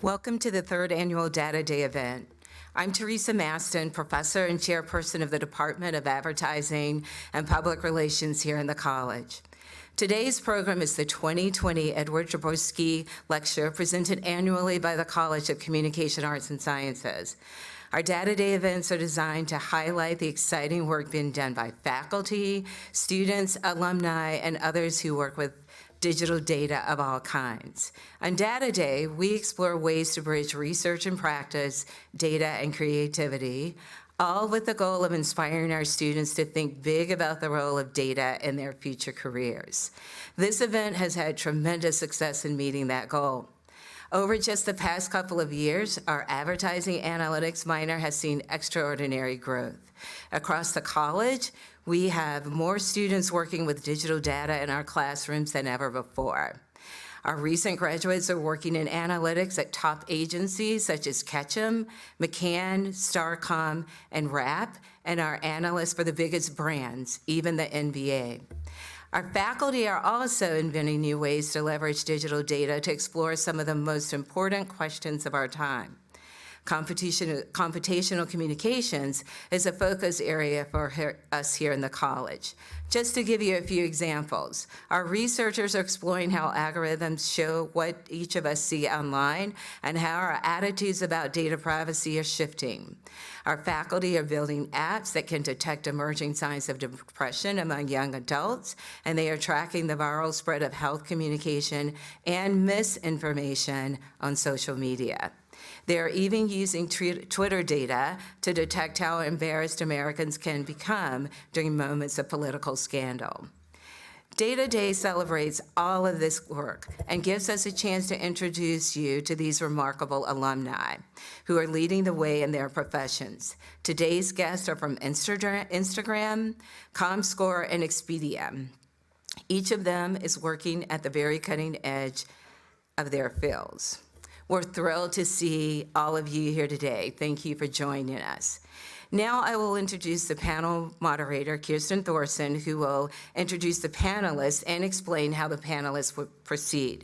Welcome to the third annual Data Day event. I'm Teresa Maston, professor and chairperson of the Department of Advertising and Public Relations here in the college. Today's program is the 2020 Edward Jaworski Lecture, presented annually by the College of Communication Arts and Sciences. Our Data Day events are designed to highlight the exciting work being done by faculty, students, alumni, and others who work with digital data of all kinds. On Data Day, we explore ways to bridge research and practice, data and creativity, all with the goal of inspiring our students to think big about the role of data in their future careers. This event has had tremendous success in meeting that goal. Over just the past couple of years, our advertising analytics minor has seen extraordinary growth. Across the college, we have more students working with digital data in our classrooms than ever before. Our recent graduates are working in analytics at top agencies such as Ketchum, McCann, Starcom, and RAP, and are analysts for the biggest brands, even the NBA. Our faculty are also inventing new ways to leverage digital data to explore some of the most important questions of our time. Computational communications is a focus area for us here in the college. Just to give you a few examples, our researchers are exploring how algorithms show what each of us see online and how our attitudes about data privacy are shifting. Our faculty are building apps that can detect emerging signs of depression among young adults, and they are tracking the viral spread of health communication and misinformation on social media. They're even using Twitter data to detect how embarrassed Americans can become during moments of political scandal. Data Day celebrates all of this work and gives us a chance to introduce you to these remarkable alumni who are leading the way in their professions. Today's guests are from Instagram, ComScore, and Expedia. Each of them is working at the very cutting edge of their fields. We're thrilled to see all of you here today. Thank you for joining us. Now I will introduce the panel moderator, Kirsten Thorson, who will introduce the panelists and explain how the panelists will proceed.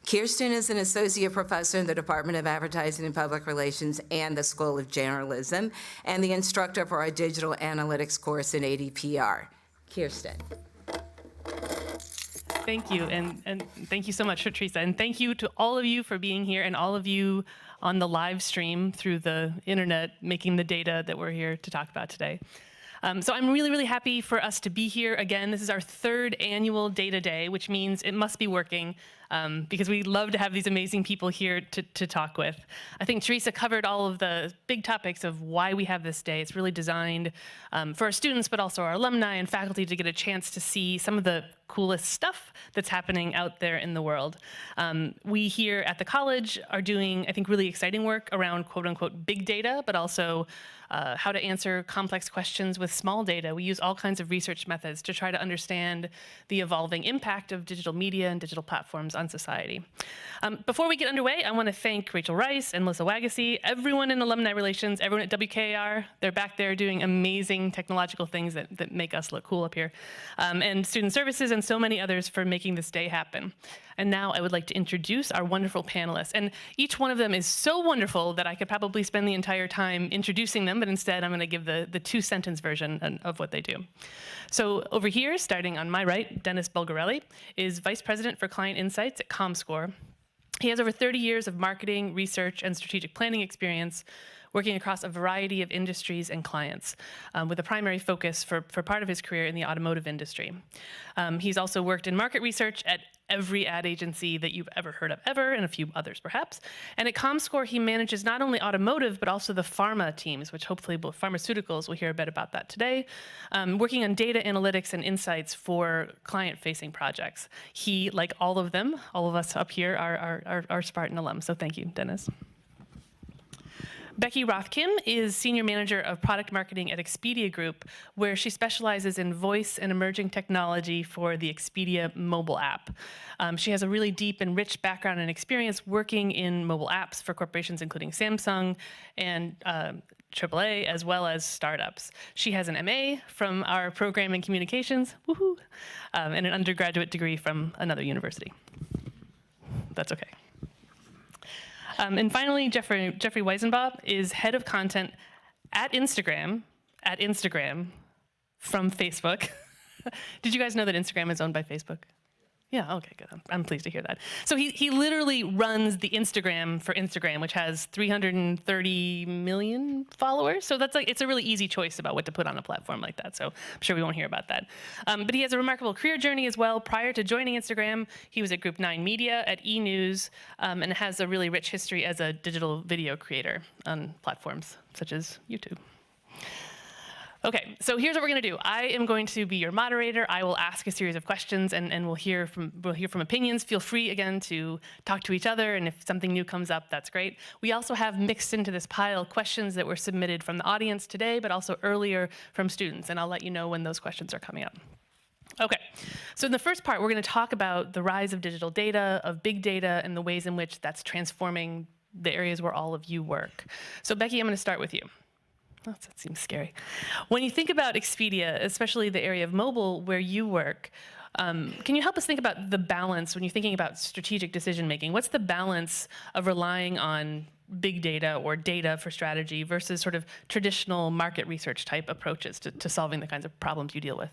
Kirsten is an associate professor in the Department of Advertising and Public Relations and the School of Journalism, and the instructor for our digital analytics course in ADPR. Kirsten. Thank you, and thank you so much, Teresa, and thank you to all of you for being here and all of you on the live stream through the internet, making the data that we're here to talk about today. So I'm really, really happy for us to be here again. This is our third annual Data Day, which means it must be working because we love to have these amazing people here to talk with. I think Teresa covered all of the big topics of why we have this day. It's really designed for our students, but also our alumni and faculty to get a chance to see some of the coolest stuff that's happening out there in the world. We here at the college are doing, I think, really exciting work around quote unquote big data, but also how to answer complex questions with small data. We use all kinds of research methods to try to understand the evolving impact of digital media and digital platforms on society. Before we get underway, I want to thank Rachel Rice and Melissa Wagacy, everyone in alumni relations, everyone at WKAR. They're back there doing amazing technological things that make us look cool up here, and student services and so many others for making this day happen. And now I would like to introduce our wonderful panelists. And each one of them is so wonderful that I could probably spend the entire time introducing them, but instead I'm going to give the two-sentence version of what they do. So over here, starting on my right, Dennis Bulgarelli is Vice President for Client Insights at ComScore. He has over 30 years of marketing, research, and strategic planning experience working across a variety of industries and clients, with a primary focus for part of his career in the automotive industry. He's also worked in market research at every ad agency that you've ever heard of ever, and a few others perhaps. And at ComScore, he manages not only automotive, but also the pharma teams, which hopefully both pharmaceuticals, we'll hear a bit about that today, working on data analytics and insights for client-facing projects. He, like all of them, all of us up here are Spartan alums, so thank you, Dennis. Becky Roth-Kim is Senior Manager of Product Marketing at Expedia Group, where she specializes in voice and emerging technology for the Expedia mobile app. She has a really deep and rich background and experience working in mobile apps for corporations including Samsung and AAA, as well as startups. She has an MA from our program in communications, woohoo, and an undergraduate degree from another university. That's okay. And finally, Jeffrey Weisenbaugh is head of content at Instagram from Facebook. Did you guys know that Instagram is owned by Facebook? Yeah, okay, good. I'm pleased to hear that. So he literally runs the Instagram for Instagram, which has 330 million followers. So that's it's a really easy choice about what to put on a platform like that. So I'm sure we won't hear about that. But he has a remarkable career journey as well. Prior to joining Instagram, he was at Group 9 Media at E! News, and has a really rich history as a digital video creator on platforms such as YouTube. Okay, so here's what we're going to do. I am going to be your moderator. I will ask a series of questions, and we'll hear from opinions. Feel free, again, to talk to each other, and if something new comes up, that's great. We also have mixed into this pile questions that were submitted from the audience today, but also earlier from students, and I'll let you know when those questions are coming up. Okay, so in the first part, we're going to talk about the rise of digital data, of big data, and the ways in which that's transforming the areas where all of you work. So Becky, I'm going to start with you. Oh, that seems scary. When you think about Expedia, especially the area of mobile where you work, can you help us think about the balance when you're thinking about strategic decision making? What's the balance of relying on big data or data for strategy versus sort of traditional market research type approaches to solving the kinds of problems you deal with?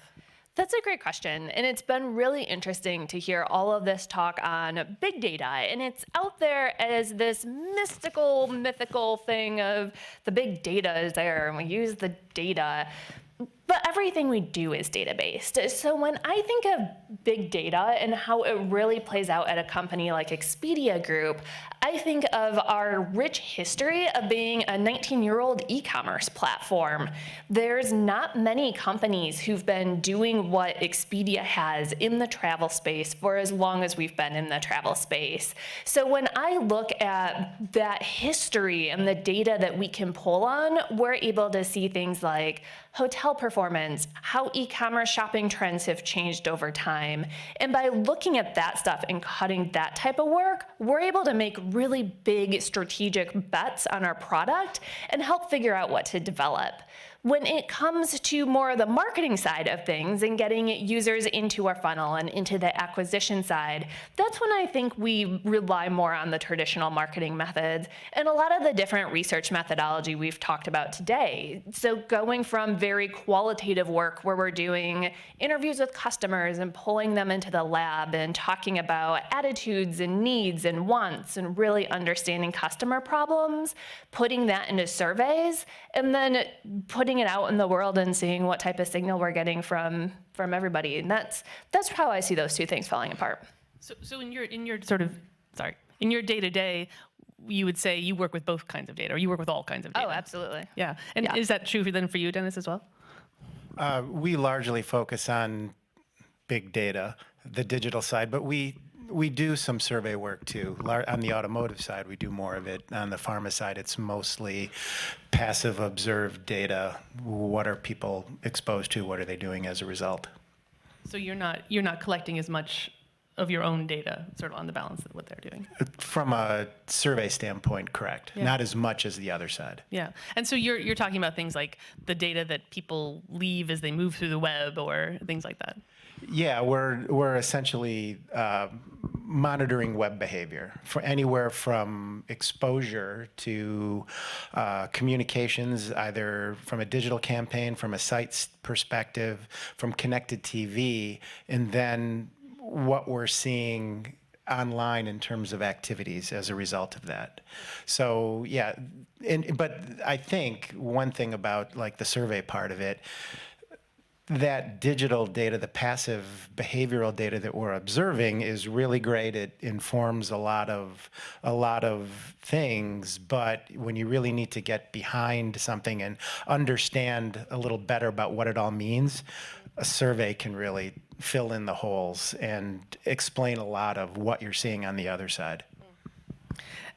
That's a great question, and it's been really interesting to hear all of this talk on big data, and it's out there as this mythical thing of the big data is there, and we use the data. But everything we do is data-based. So when I think of big data and how it really plays out at a company like Expedia Group, I think of our rich history of being a 19-year-old e-commerce platform. There's not many companies who've been doing what Expedia has in the travel space for as long as we've been in the travel space. So when I look at that history and the data that we can pull on, we're able to see things like hotel performance, how e-commerce shopping trends have changed over time. And by looking at that stuff and cutting that type of work, we're able to make really big strategic bets on our product and help figure out what to develop. When it comes to more of the marketing side of things and getting users into our funnel and into the acquisition side, that's when I think we rely more on the traditional marketing methods and a lot of the different research methodology we've talked about today. So going from very qualitative work where we're doing interviews with customers and pulling them into the lab and talking about attitudes and needs and wants and really understanding customer problems, putting that into surveys, and then putting it out in the world and seeing what type of signal we're getting from everybody. And that's how I see those two things falling apart. So in your sort of, in your day-to-day, you would say you work with both kinds of data, or you work with all kinds of data. Oh, absolutely. Yeah. And is that true then for you, Dennis, as well? We largely focus on big data, the digital side, but we do some survey work too. On the automotive side, we do more of it. On the pharma side, it's mostly passive observed data. What are people exposed to? What are they doing as a result? So you're not collecting as much of your own data, sort of on the balance of what they're doing. From a survey standpoint, correct. Yeah. Not as much as the other side. Yeah, and so you're talking about things like the data that people leave as they move through the web or things like that. Yeah, we're essentially monitoring web behavior for anywhere from exposure to communications, either from a digital campaign, from a site's perspective, from connected TV, and then what we're seeing online in terms of activities as a result of that. So yeah, but I think one thing about like the survey part of it, that digital data, the passive behavioral data that we're observing is really great. It informs a lot of things, but when you really need to get behind something and understand a little better about what it all means, a survey can really fill in the holes and explain a lot of what you're seeing on the other side.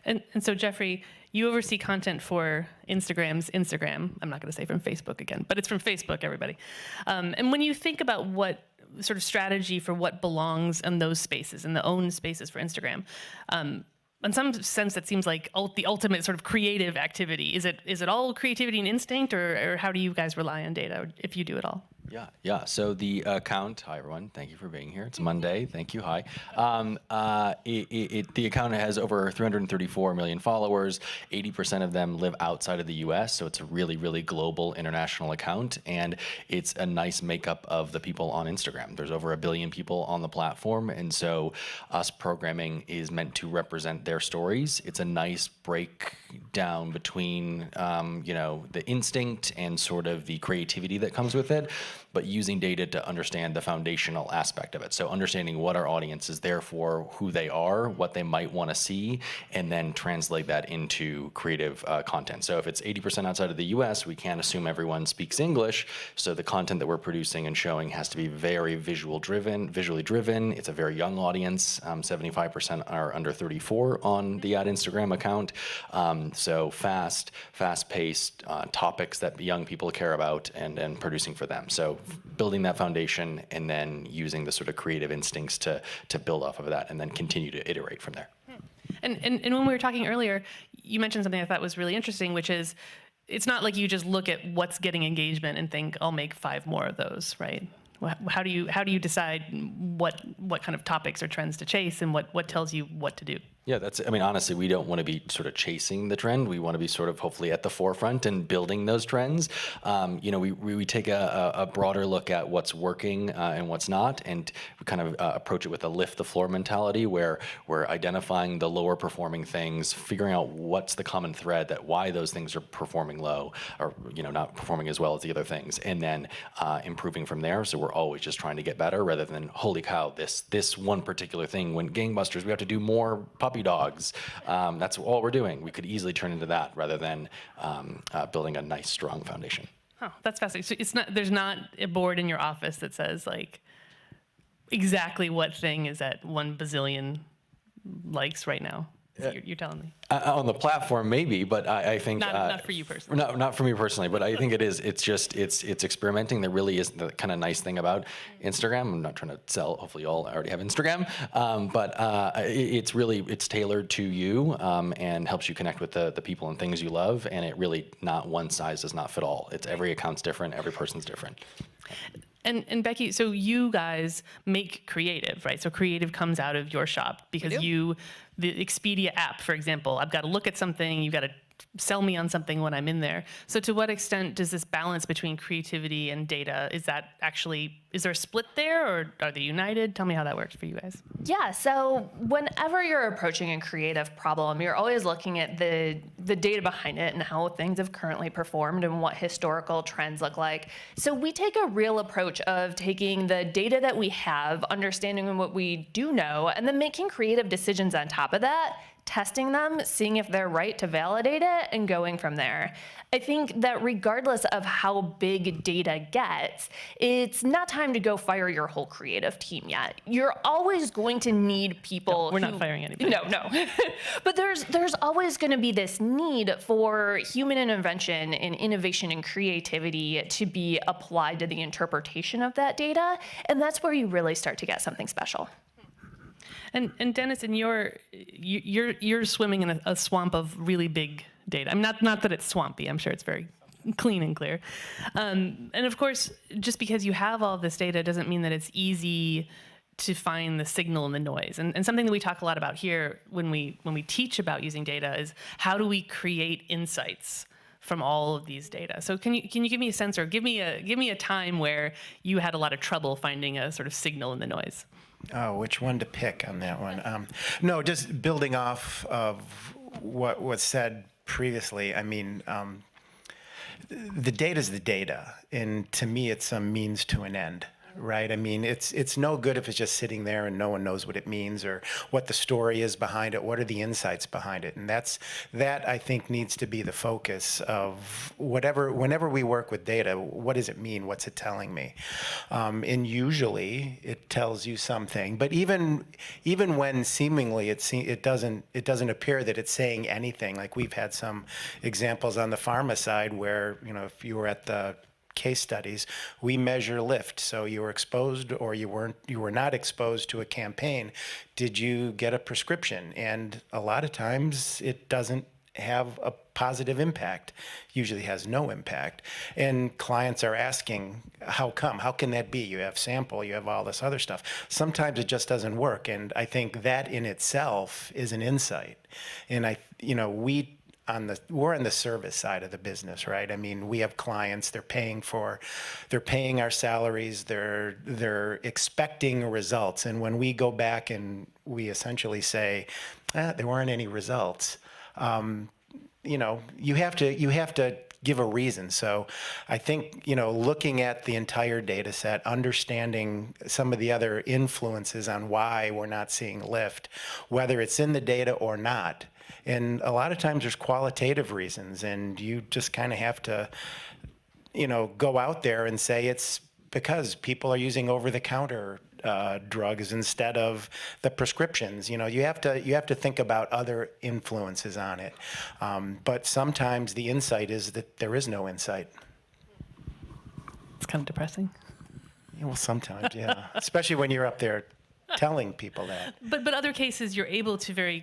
And so Jeffrey, you oversee content for Instagram's Instagram. I'm not going to say from Facebook again, but it's from Facebook, everybody. And when you think about what sort of strategy for what belongs in those spaces, in the own spaces for Instagram, in some sense, that seems like the ultimate sort of creative activity. Is it all creativity and instinct, or how do you guys rely on data, if you do at all? Yeah. So the account, hi everyone, thank you for being here. It's Monday, thank you, hi. The account has over 334 million followers. 80% of them live outside of the US, so it's a really, really global international account, and it's a nice makeup of the people on Instagram. There's over 1 billion people on the platform, and so us programming is meant to represent their stories. It's a nice breakdown between, the instinct and sort of the creativity that comes with it, but using data to understand the foundational aspect of it. So understanding what our audience is there for, who they are, what they might want to see, and then translate that into creative content. So if it's 80% outside of the US, we can't assume everyone speaks English. So the content that we're producing and showing has to be very visually driven. It's a very young audience. 75% are under 34 on the @Instagram account. So fast-paced topics that young people care about and producing for them. So building that foundation and then using the sort of creative instincts to build off of that and then continue to iterate from there. And when we were talking earlier, you mentioned something I thought was really interesting, which is it's not like you just look at what's getting engagement and think, I'll make 5 more of those, right? How do you decide what kind of topics or trends to chase and what tells you what to do? Yeah, honestly, we don't want to be sort of chasing the trend. We want to be sort of hopefully at the forefront and building those trends. We take a broader look at what's working and what's not, and we kind of approach it with a lift the floor mentality where we're identifying the lower performing things, figuring out what's the common thread that why those things are performing low or, not performing as well as the other things, and then improving from there. So we're always just trying to get better rather than, holy cow, this one particular thing went gangbusters. We have to do more puppy dogs. That's all we're doing. We could easily turn into that rather than building a nice, strong foundation. Oh, that's fascinating. So there's not a board in your office that says like exactly what thing is at 1 bazillion likes right now. You're telling me. On the platform, maybe, but I think not for you personally. Not for me personally, but I think it is. It's experimenting. There really is the kind of nice thing about Instagram. I'm not trying to sell. Hopefully, you all already have Instagram, but it's tailored to you and helps you connect with the people and things you love. And it really not one size does not fit all. It's every account's different. Every person's different. And Becky, so you guys make creative, right? So creative comes out of your shop because the Expedia app, for example, I've got to look at something, you've got to sell me on something when I'm in there. So to what extent does this balance between creativity and data, is there a split there or are they united? Tell me how that works for you guys. Yeah, so whenever you're approaching a creative problem, you're always looking at the data behind it and how things have currently performed and what historical trends look like. So we take a real approach of taking the data that we have, understanding what we do know, and then making creative decisions on top of that, testing them, seeing if they're right to validate it, and going from there. I think that regardless of how big data gets, it's not time to go fire your whole creative team yet. You're always going to need people. No, we're not firing anybody. No. But there's always going to be this need for human intervention and innovation and creativity to be applied to the interpretation of that data, and that's where you really start to get something special. And Dennis, you're swimming in a swamp of really big data. Not that it's swampy. I'm sure it's very clean and clear. And of course, just because you have all this data doesn't mean that it's easy to find the signal in the noise. And something that we talk a lot about here when we teach about using data is how do we create insights from all of these data. So can you give me a sense or give me a time where you had a lot of trouble finding a sort of signal in the noise? Oh, which one to pick on that one? No, just building off of what was said previously. The data's the data, and to me, it's a means to an end. Right? It's no good if it's just sitting there and no one knows what it means or what the story is behind it. What are the insights behind it? And that I think needs to be the focus of whenever we work with data, what does it mean? What's it telling me? And usually it tells you something, but even when seemingly it doesn't appear that it's saying anything. Like we've had some examples on the pharma side where, if you were at the case studies, we measure lift. So you were exposed or you were not exposed to a campaign. Did you get a prescription? And a lot of times it doesn't have a positive impact, usually has no impact. And clients are asking, how come? How can that be? You have sample, you have all this other stuff. Sometimes it just doesn't work. And I think that in itself is an insight. And we're on the service side of the business, right? I mean, we have clients, they're paying our salaries, they're expecting results. And when we go back and we essentially say, there weren't any results, you have to give a reason. So I think, looking at the entire data set, understanding some of the other influences on why we're not seeing lift, whether it's in the data or not. And a lot of times there's qualitative reasons, and you just kind of have to, go out there and say it's because people are using over-the-counter drugs instead of the prescriptions. You have to think about other influences on it. But sometimes the insight is that there is no insight. It's kind of depressing. Yeah, well, sometimes, yeah. Especially when you're up there telling people that. But other cases, you're able to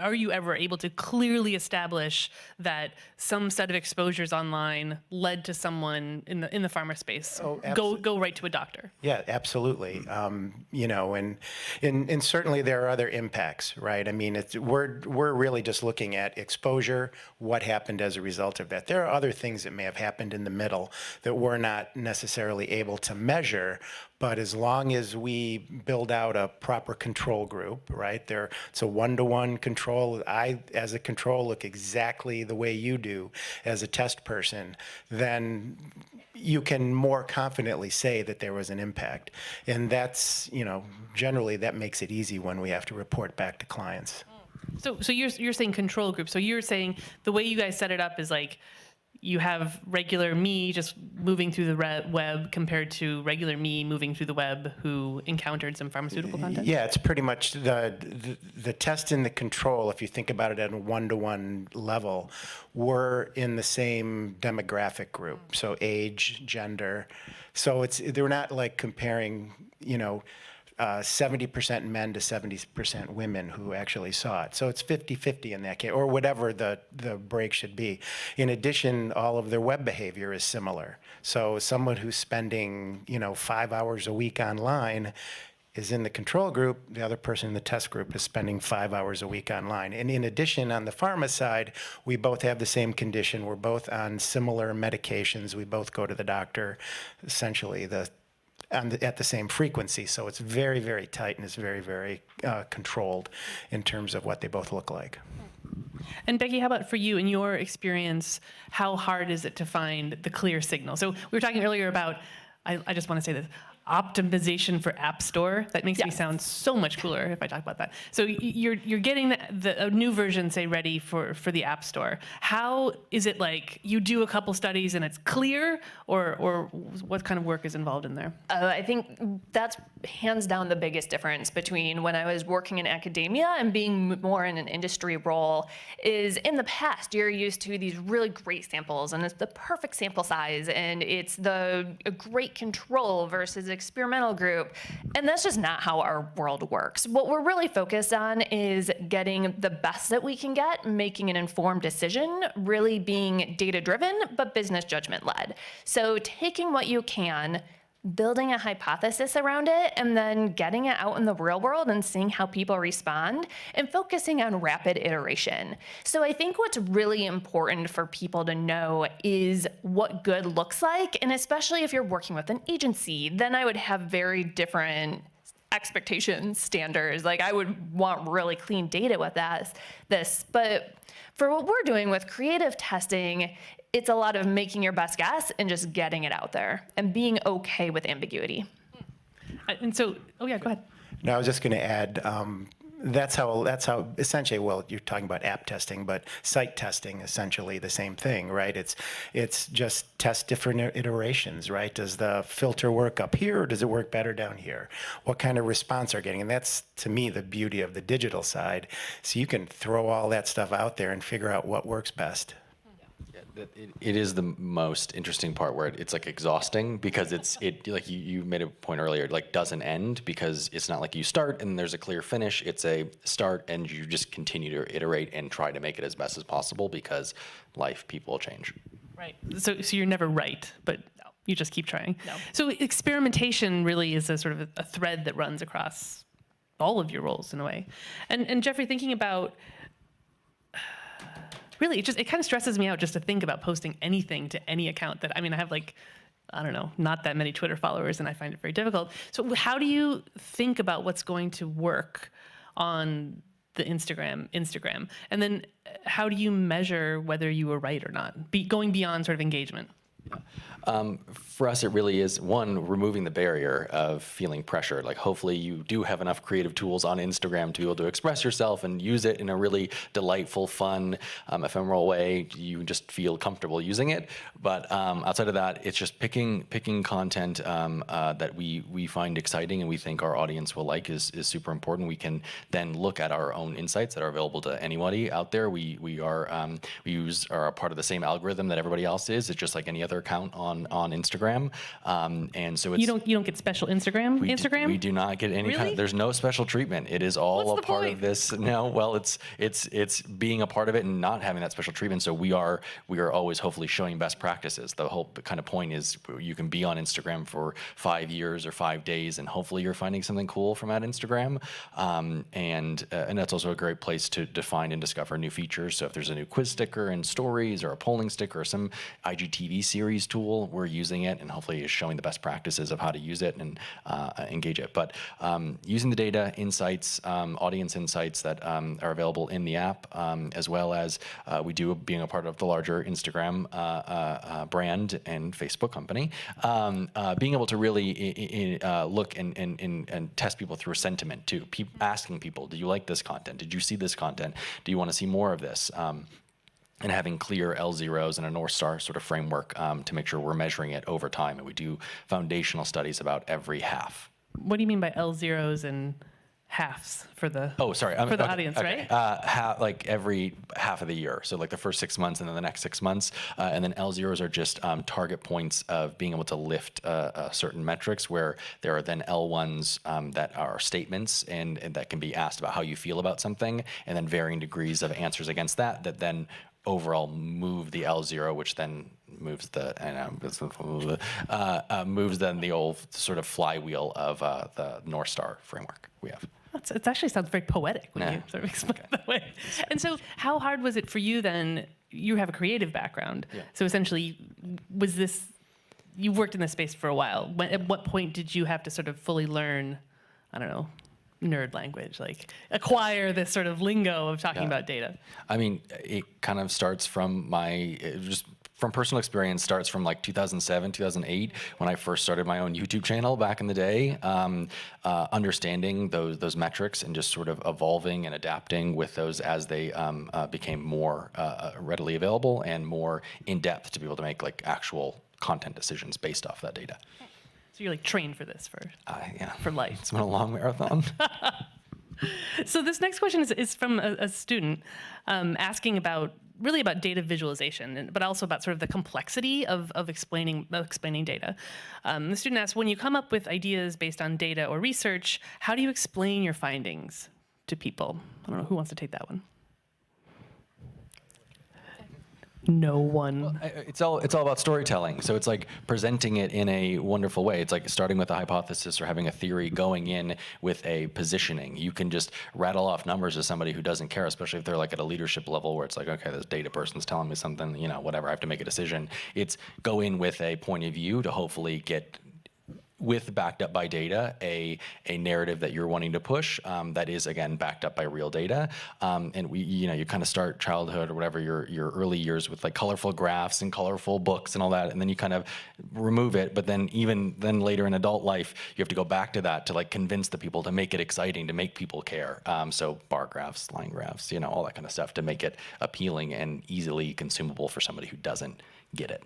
are you ever able to clearly establish that some set of exposures online led to someone in the pharma space go right to a doctor? Yeah, absolutely. And certainly there are other impacts, right? I mean, we're really just looking at exposure, what happened as a result of that. There are other things that may have happened in the middle that we're not necessarily able to measure. But as long as we build out a proper control group, right? It's a one-to-one control. I, as a control, look exactly the way you do as a test person, then you can more confidently say that there was an impact. And that's, generally that makes it easy when we have to report back to clients. So you're saying control group. So you're saying the way you guys set it up is like, you have regular me just moving through the web compared to regular me moving through the web who encountered some pharmaceutical content? Yeah, it's pretty much the test and the control, if you think about it at a one-to-one level, we're in the same demographic group, so age, gender. So they're not like comparing, 70% men to 70% women who actually saw it. So it's 50-50 in that case, or whatever the break should be. In addition, all of their web behavior is similar. So someone who's spending, 5 hours a week online is in the control group. The other person in the test group is spending 5 hours a week online. And in addition, on the pharma side, we both have the same condition. We're both on similar medications. We both go to the doctor, essentially at the same frequency. So it's very, very tight, and it's very, very controlled in terms of what they both look like. And Becky, how about for you, in your experience, how hard is it to find the clear signal? So we were talking earlier about, I just want to say this, optimization for App Store. That makes me sound so much cooler if I talk about that. So you're getting a new version, say, ready for the App Store. How is it like you do a couple studies and it's clear, or what kind of work is involved in there? I think that's hands down the biggest difference between when I was working in academia and being more in an industry role is in the past, you're used to these really great samples and it's the perfect sample size and it's a great control versus experimental group. And that's just not how our world works. What we're really focused on is getting the best that we can get, making an informed decision, really being data-driven, but business judgment-led. So taking what you can, building a hypothesis around it, and then getting it out in the real world and seeing how people respond, and focusing on rapid iteration. So I think what's really important for people to know is what good looks like, and especially if you're working with an agency, then I would have very different expectations, standards. Like I would want really clean data with this. But for what we're doing with creative testing, it's a lot of making your best guess and just getting it out there and being okay with ambiguity. And so, go ahead. No, I was just going to add, that's how essentially, well, you're talking about app testing, but site testing, essentially the same thing, right? It's just test different iterations, right? Does the filter work up here, or does it work better down here? What kind of response are getting? And that's, to me, the beauty of the digital side. So you can throw all that stuff out there and figure out what works best. It is the most interesting part where it's like exhausting because it like you made a point earlier, it like doesn't end because it's not like you start and there's a clear finish. It's a start and you just continue to iterate and try to make it as best as possible because life, people change. Right. So you're never right, but you just keep trying. No. So experimentation really is a sort of a thread that runs across all of your roles in a way. And Jeffrey, thinking about, really, it kind of stresses me out just to think about posting anything to any account that, I mean, I have like, I don't know, not that many Twitter followers, and I find it very difficult. So how do you think about what's going to work on the Instagram? And then how do you measure whether you were right or not, going beyond sort of engagement? For us, it really is, one, removing the barrier of feeling pressured. Like, hopefully you do have enough creative tools on Instagram to be able to express yourself and use it in a really delightful, fun, ephemeral way. You just feel comfortable using it. But outside of that, it's just picking content that we find exciting and we think our audience will like is super important. We can then look at our own insights that are available to anybody out there. We are a part of the same algorithm that everybody else is. It's just like any other account on Instagram, and so it's, you don't get special Instagram. We do not get any Really? there's no special treatment. It is all What's a the part point? of this. No, well, it's being a part of it and not having that special treatment. So we are always hopefully showing best practices. The whole kind of point is you can be on Instagram for 5 years or 5 days, and hopefully you're finding something cool from that Instagram. And that's also a great place to define and discover new features. So if there's a new quiz sticker in stories or a polling sticker or some IGTV series tool, we're using it, and hopefully is showing the best practices of how to use it and engage it. But using the data, insights, audience insights that are available in the app, as well as we do being a part of the larger Instagram brand and Facebook company, being able to really look and test people through sentiment too. Asking people, do you like this content? Did you see this content? Do you want to see more of this? And having clear L0s and a North Star sort of framework to make sure we're measuring it over time. And we do foundational studies about every half. What do you mean by L0s and halves for the audience, okay. right? Like every half of the year. So like the first 6 months and then the next 6 months. And then L0s are just target points of being able to lift certain metrics, where there are then L1s that are statements and that can be asked about how you feel about something, and then varying degrees of answers against that then overall move the L0, which then moves moves then the old sort of flywheel of the North Star framework we have. It actually sounds very poetic when you sort of explain it that way. And so how hard was it for you then? You have a creative background. Yeah. So essentially, you've worked in this space for a while. At what point did you have to sort of fully learn, I don't know, nerd language, like acquire this sort of lingo of talking about data? I mean, it kind of starts from from personal experience, starts from like 2007, 2008, when I first started my own YouTube channel back in the day, understanding those metrics and just sort of evolving and adapting with those as they became more readily available and more in depth to be able to make like actual content decisions based off that data. So you're like trained for this for life. It's been a long marathon. So this next question is from a student asking about data visualization, but also about sort of the complexity of explaining data. The student asks, when you come up with ideas based on data or research, how do you explain your findings to people? I don't know, who wants to take that one? No one. Well, it's all about storytelling. So it's like presenting it in a wonderful way. It's like starting with a hypothesis or having a theory, going in with a positioning. You can just rattle off numbers to somebody who doesn't care, especially if they're like at a leadership level where it's like, okay, this data person's telling me something, whatever, I have to make a decision. It's go in with a point of view to hopefully get, with backed up by data, a narrative that you're wanting to push that is, again, backed up by real data. And you kind of start childhood or whatever, your early years with like colorful graphs and colorful books and all that, and then you kind of remove it. But then even then later in adult life, you have to go back to that to like convince the people, to make it exciting, to make people care. So bar graphs, line graphs, all that kind of stuff to make it appealing and easily consumable for somebody who doesn't get it.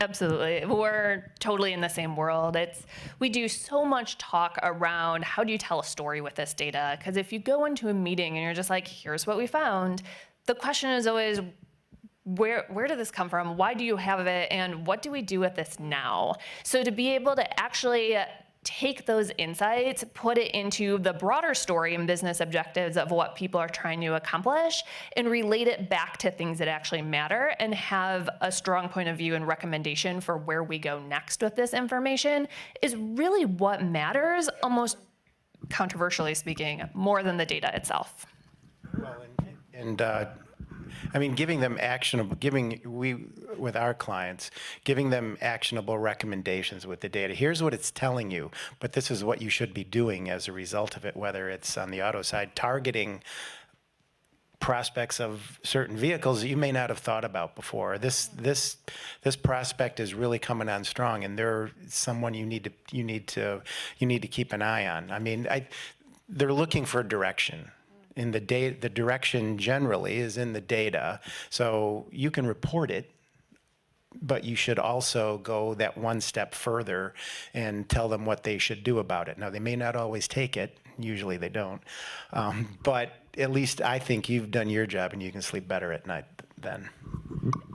Absolutely. We're totally in the same world. We do so much talk around how do you tell a story with this data? Because if you go into a meeting and you're just like, here's what we found, the question is always, where did this come from? Why do you have it? And what do we do with this now? So to be able to actually take those insights, put it into the broader story and business objectives of what people are trying to accomplish, and relate it back to things that actually matter, and have a strong point of view and recommendation for where we go next with this information is really what matters, almost controversially speaking, more than the data itself. Well, I mean, giving them actionable, with our clients, giving them actionable recommendations with the data. Here's what it's telling you, but this is what you should be doing as a result of it, whether it's on the auto side, targeting prospects of certain vehicles that you may not have thought about before. This prospect is really coming on strong, and they're someone you need to keep an eye on. I mean, they're looking for direction. In the direction generally is in the data, so you can report it, but you should also go that one step further and tell them what they should do about it. Now, they may not always take it. Usually they don't. But at least I think you've done your job, and you can sleep better at night then.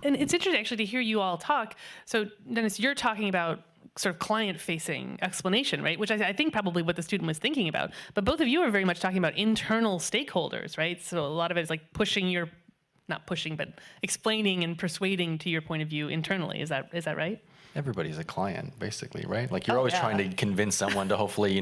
And it's interesting actually to hear you all talk. So Dennis, you're talking about sort of client-facing explanation, right? Which I think probably what the student was thinking about. But both of you are very much talking about internal stakeholders, right? So a lot of it is like not pushing, but explaining and persuading to your point of view internally. Is that right? Everybody's a client, basically, right? Like you're always trying to convince someone to hopefully,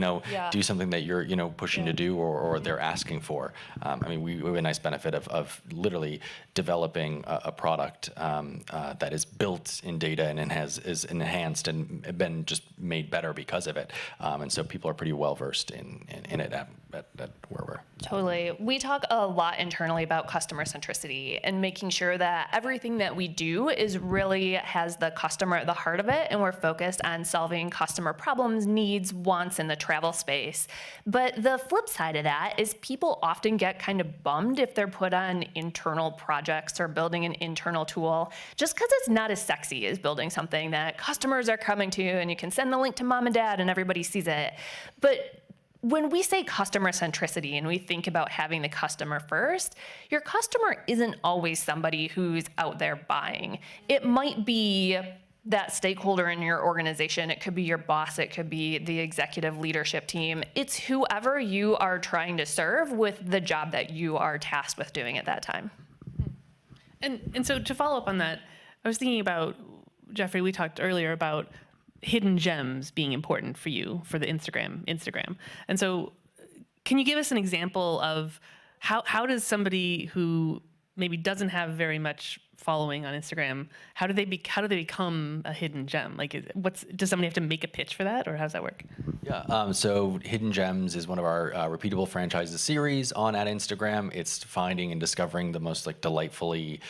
do something that you're, pushing to do or they're asking for. I mean, we have a nice benefit of literally developing a product that is built in data and is enhanced and been just made better because of it. And so people are pretty well versed in it at where we're. Totally. We talk a lot internally about customer centricity and making sure that everything that we do is really has the customer at the heart of it, and we're focused on solving customer problems, needs, wants in the travel space. But the flip side of that is people often get kind of bummed if they're put on internal projects or building an internal tool, just because it's not as sexy as building something that customers are coming to and you can send the link to mom and dad and everybody sees it. But when we say customer centricity and we think about having the customer first, your customer isn't always somebody who's out there buying. It might be that stakeholder in your organization. It could be your boss. It could be the executive leadership team. It's whoever you are trying to serve with the job that you are tasked with doing at that time. And so to follow up on that, I was thinking about, Jeffrey, we talked earlier about hidden gems being important for you for the Instagram. And so can you give us an example of how does somebody who maybe doesn't have very much following on Instagram, how do they become a hidden gem? Like, does somebody have to make a pitch for that, or how does that work? Yeah, so Hidden Gems is one of our repeatable franchises series on at Instagram. It's finding and discovering the most delightfully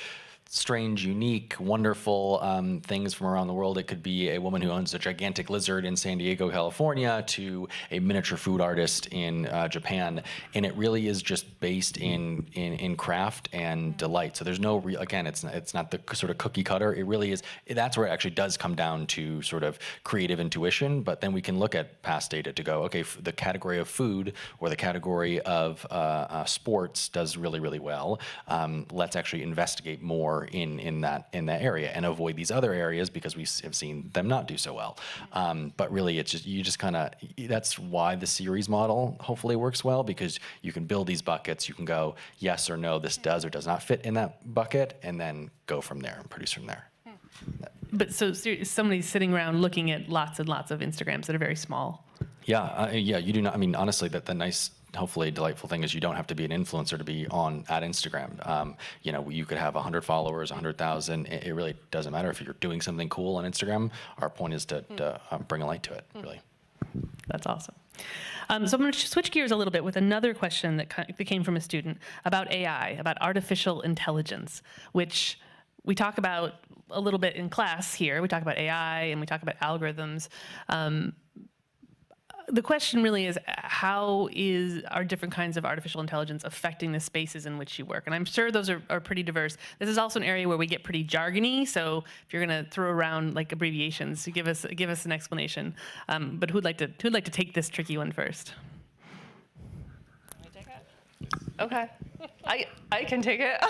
strange, unique, wonderful things from around the world. It could be a woman who owns a gigantic lizard in San Diego, California, to a miniature food artist in Japan, and it really is just based in craft and delight. So there's no again, it's not the sort of cookie cutter. It really is. That's where it actually does come down to sort of creative intuition. But then we can look at past data to go, okay, the category of food or the category of sports does really, really well. Let's actually investigate more in that area and avoid these other areas because we have seen them not do so well. But really, it's just you just kind of, that's why the series model hopefully works well, because you can build these buckets. You can go yes or no, this does or does not fit in that bucket, and then go from there and produce from there. But so somebody's sitting around looking at lots and lots of Instagrams that are very small. Yeah, you do not. I mean, honestly, the nice, hopefully delightful thing is you don't have to be an influencer to be on at Instagram. You could have 100 followers, 100,000. It really doesn't matter if you're doing something cool on Instagram. Our point is to bring a light to it, really. That's awesome. So I'm going to switch gears a little bit with another question that came from a student about AI, about artificial intelligence, which we talk about a little bit in class here. We talk about AI and we talk about algorithms. The question really is, how are different kinds of artificial intelligence affecting the spaces in which you work? And I'm sure those are pretty diverse. This is also an area where we get pretty jargony, so if you're going to throw around abbreviations, give us an explanation. But who'd like to take this tricky one first? Okay. I can take it.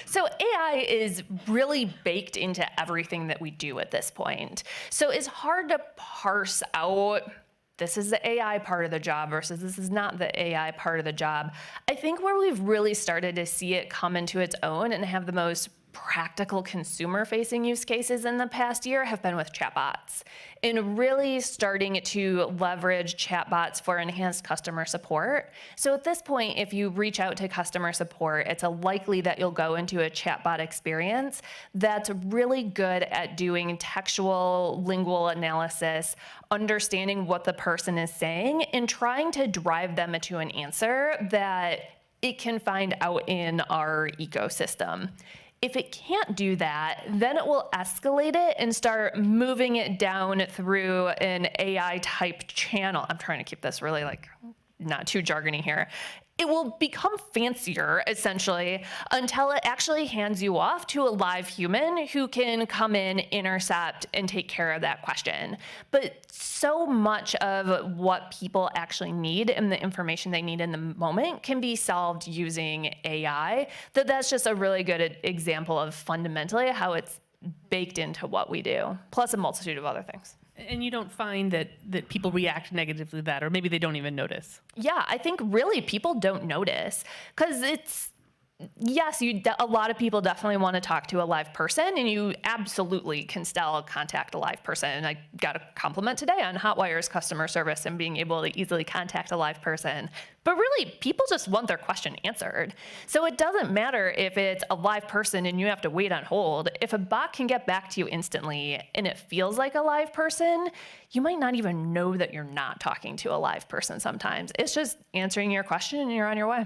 So AI is really baked into everything that we do at this point. So it's hard to parse out this is the AI part of the job versus this is not the AI part of the job. I think where we've really started to see it come into its own and have the most practical consumer-facing use cases in the past year have been with chatbots, and really starting to leverage chatbots for enhanced customer support. So at this point, if you reach out to customer support, it's likely that you'll go into a chatbot experience that's really good at doing textual lingual analysis, understanding what the person is saying, and trying to drive them to an answer that it can find out in our ecosystem. If it can't do that, then it will escalate it and start moving it down through an AI type channel. I'm trying to keep this really not too jargony here. It will become fancier, essentially, until it actually hands you off to a live human who can come in, intercept, and take care of that question. But so much of what people actually need and the information they need in the moment can be solved using AI, that's just a really good example of fundamentally how it's baked into what we do, plus a multitude of other things. And you don't find that people react negatively to that, or maybe they don't even notice? Yeah, I think really people don't notice because yes, a lot of people definitely want to talk to a live person, and you absolutely can still contact a live person. And I got a compliment today on Hotwire's customer service and being able to easily contact a live person. But really, people just want their question answered. So it doesn't matter if it's a live person and you have to wait on hold. If a bot can get back to you instantly and it feels like a live person, you might not even know that you're not talking to a live person sometimes. It's just answering your question and you're on your way.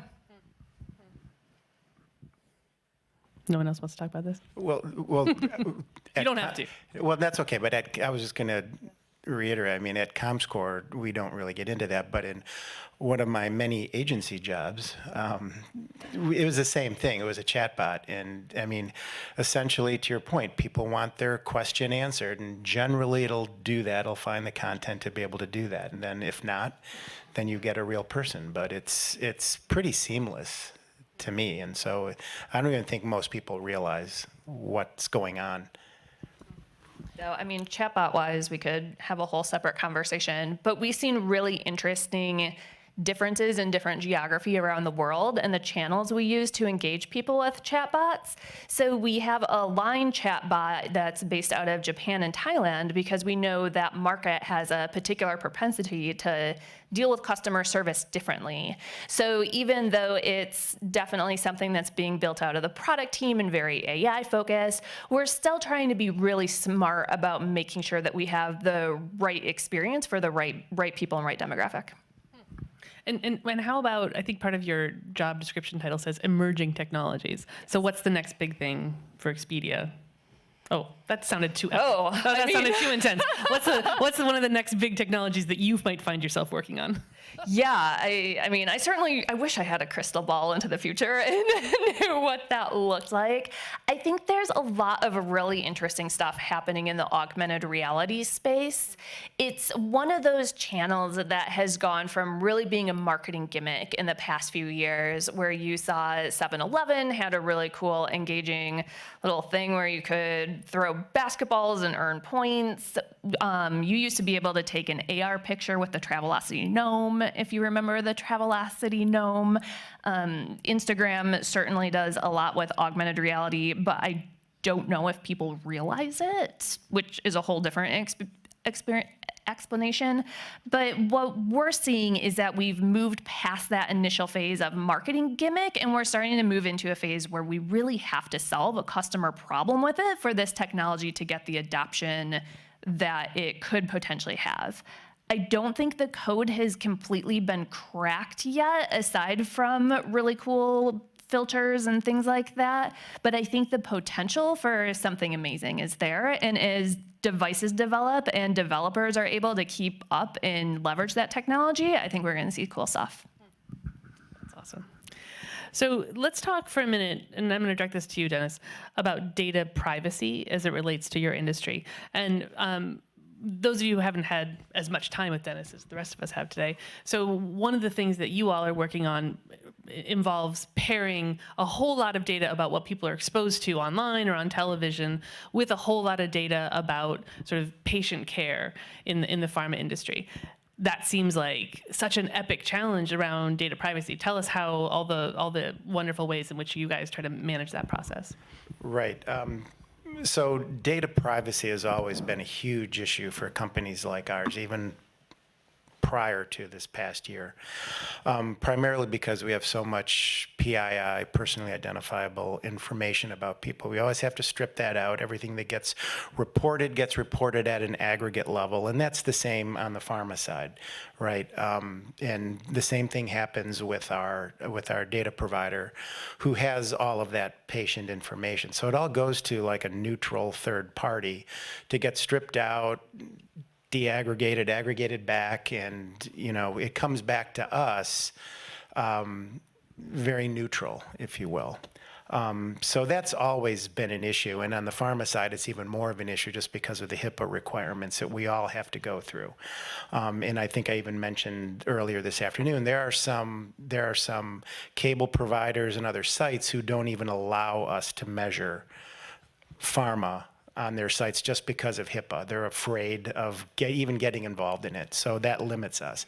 No one else wants to talk about this? Well, You don't have to. Well, that's okay. But I was just going to reiterate. I mean, at ComScore, we don't really get into that. But in one of my many agency jobs, it was the same thing. It was a chatbot, and I mean, essentially, to your point, people want their question answered, and generally, it'll do that. It'll find the content to be able to do that, and then if not, then you get a real person. But it's pretty seamless to me, and so I don't even think most people realize what's going on. So, I mean, chatbot-wise, we could have a whole separate conversation, but we've seen really interesting differences in different geography around the world and the channels we use to engage people with chatbots. So we have a line chatbot that's based out of Japan and Thailand because we know that market has a particular propensity to deal with customer service differently. So even though it's definitely something that's being built out of the product team and very AI focused, we're still trying to be really smart about making sure that we have the right experience for the right people and right demographic. And how about, I think part of your job description title says emerging technologies. So what's the next big thing for Expedia? Oh, that sounded too sounded too intense. What's one of the next big technologies that you might find yourself working on? Yeah, I mean, I wish I had a crystal ball into the future and knew what that looked like. I think there's a lot of really interesting stuff happening in the augmented reality space. It's one of those channels that has gone from really being a marketing gimmick in the past few years, where you saw 7-Eleven had a really cool, engaging little thing where you could throw basketballs and earn points. You used to be able to take an AR picture with the Travelocity gnome, if you remember the Travelocity gnome. Instagram certainly does a lot with augmented reality, but I don't know if people realize it, which is a whole different explanation. But what we're seeing is that we've moved past that initial phase of marketing gimmick, and we're starting to move into a phase where we really have to solve a customer problem with it for this technology to get the adoption that it could potentially have. I don't think the code has completely been cracked yet, aside from really cool filters and things like that. But I think the potential for something amazing is there. And as devices develop and developers are able to keep up and leverage that technology, I think we're going to see cool stuff. That's awesome. So let's talk for a minute, and I'm going to direct this to you, Dennis, about data privacy as it relates to your industry. And those of you who haven't had as much time with Dennis as the rest of us have today. So one of the things that you all are working on involves pairing a whole lot of data about what people are exposed to online or on television with a whole lot of data about sort of patient care in the pharma industry. That seems like such an epic challenge around data privacy. Tell us how all the wonderful ways in which you guys try to manage that process. Right. So data privacy has always been a huge issue for companies like ours, even prior to this past year, primarily because we have so much PII, personally identifiable information about people. We always have to strip that out. Everything that gets reported at an aggregate level, and that's the same on the pharma side, right? And the same thing happens with our data provider, who has all of that patient information. So it all goes to like a neutral third party to get stripped out, deaggregated, aggregated back, and it comes back to us very neutral, if you will. So that's always been an issue, and on the pharma side, it's even more of an issue just because of the HIPAA requirements that we all have to go through. And I think I even mentioned earlier this afternoon, there are some cable providers and other sites who don't even allow us to measure pharma on their sites just because of HIPAA. They're afraid of even getting involved in it, so that limits us.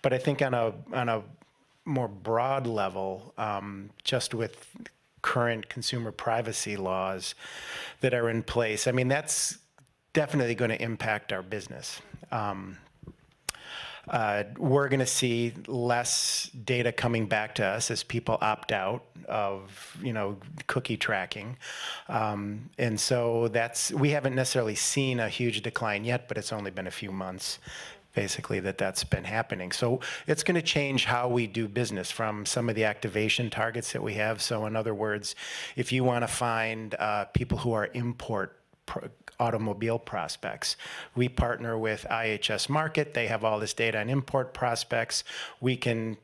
But I think on a more broad level, just with current consumer privacy laws that are in place, I mean, that's definitely going to impact our business. We're going to see less data coming back to us as people opt out of, cookie tracking. And so we haven't necessarily seen a huge decline yet, but it's only been a few months, basically, that's been happening. So it's going to change how we do business from some of the activation targets that we have. So in other words, if you want to find people who are automobile prospects, we partner with IHS Markit. They have all this data on import prospects. We can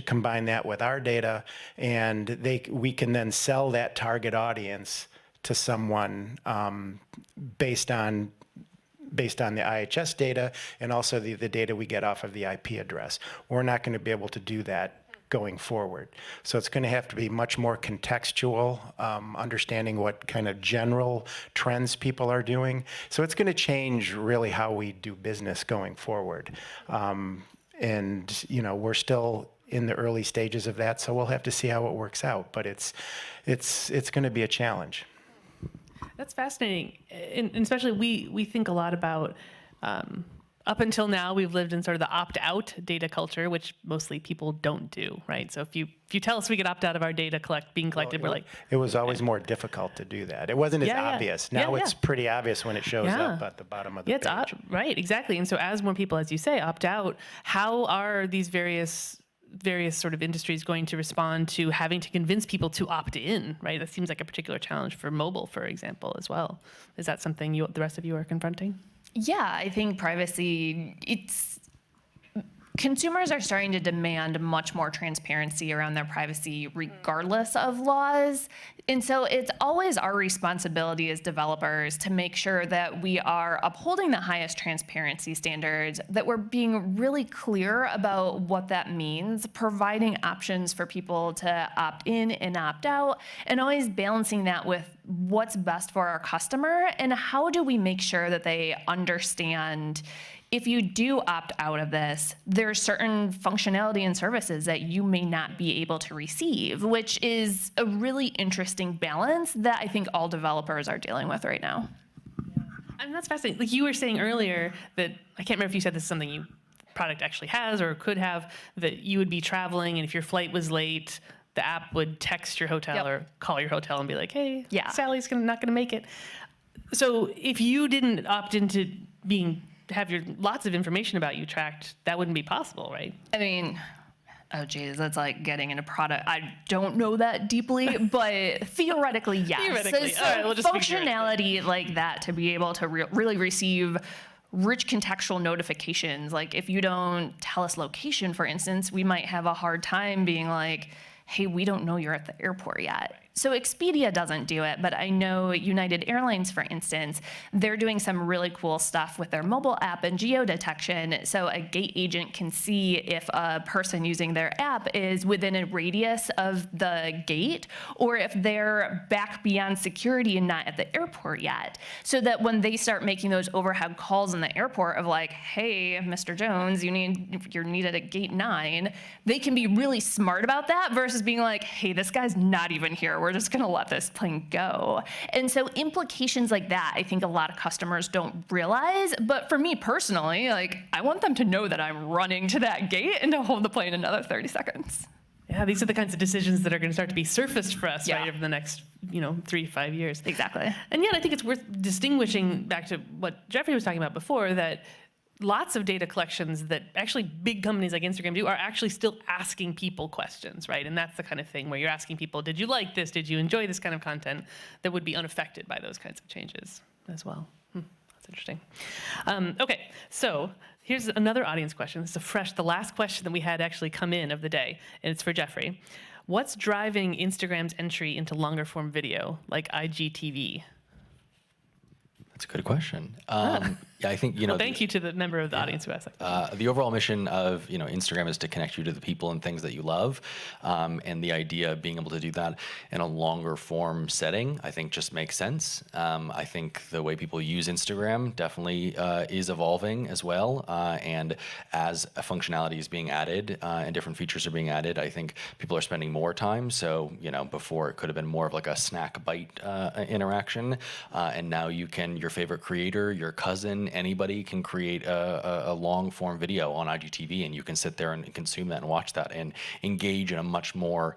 combine that with our data, and we can then sell that target audience to someone based on the IHS data and also the data we get off of the IP address. We're not going to be able to do that going forward. So it's going to have to be much more contextual, understanding what kind of general trends people are doing. So it's going to change really how we do business going forward. And we're still in the early stages of that, so we'll have to see how it works out. But it's going to be a challenge. That's fascinating, and especially we think a lot about. Up until now, we've lived in sort of the opt-out data culture, which mostly people don't do, right? So if you tell us we could opt out of our data being collected, we're like... It was always more difficult to do that. It wasn't as obvious. Now it's pretty obvious when it shows up at the bottom of the page. Right, exactly. And so as more people, as you say, opt out, how are these various sort of industries going to respond to having to convince people to opt in, right? That seems like a particular challenge for mobile, for example, as well. Is that something the rest of you are confronting? Yeah, I think privacy, consumers are starting to demand much more transparency around their privacy regardless of laws. And so it's always our responsibility as developers to make sure that we are upholding the highest transparency standards, that we're being really clear about what that means, providing options for people to opt in and opt out, and always balancing that with what's best for our customer and how do we make sure that they understand if you do opt out of this, there's certain functionality and services that you may not be able to receive, which is a really interesting balance that I think all developers are dealing with right now. And that's fascinating. Like you were saying earlier that, I can't remember if you said this is something your product actually has or could have, that you would be traveling and if your flight was late, the app would text your hotel or call your hotel and be like, hey, Sally's not going to make it. So if you didn't opt into have your lots of information about you tracked, that wouldn't be possible, right? I mean, oh geez, that's like getting into product. I don't know that deeply, but theoretically, yes. Theoretically, so all right, we'll just functionality like that to be able to really receive rich contextual notifications. Like if you don't tell us location, for instance, we might have a hard time being like, hey, we don't know you're at the airport yet. So Expedia doesn't do it, but I know United Airlines, for instance, they're doing some really cool stuff with their mobile app and geodetection. So a gate agent can see if a person using their app is within a radius of the gate, or if they're back beyond security and not at the airport yet. So that when they start making those overhead calls in the airport of like, hey, Mr. Jones, you're needed at gate 9, they can be really smart about that versus being like, hey, this guy's not even here. We're just going to let this plane go. And so implications like that, I think a lot of customers don't realize. But for me personally, like, I want them to know that I'm running to that gate and to hold the plane another 30 seconds. Yeah, these are the kinds of decisions that are going to start to be surfaced for us, Yeah. right, over the next 3 to 5 years. Exactly. And yet I think it's worth distinguishing back to what Jeffrey was talking about before, that lots of data collections that actually big companies like Instagram do are actually still asking people questions, right? And that's the kind of thing where you're asking people, did you like this? Did you enjoy this kind of content, that would be unaffected by those kinds of changes as well. That's interesting. Okay, so here's another audience question. This is the last question that we had actually come in of the day, and it's for Jeffrey. What's driving Instagram's entry into longer form video, like IGTV? That's a good question. Yeah, I think, Well, thank you to the member of the audience who asked that. The overall mission of Instagram is to connect you to the people and things that you love, and the idea of being able to do that in a longer form setting, I think, just makes sense. I think the way people use Instagram definitely is evolving as well, and as a functionality is being added and different features are being added, I think people are spending more time. So before it could have been more of like a snack bite interaction, and now your favorite creator, your cousin, anybody can create a long form video on IGTV, and you can sit there and consume that and watch that and engage in a much more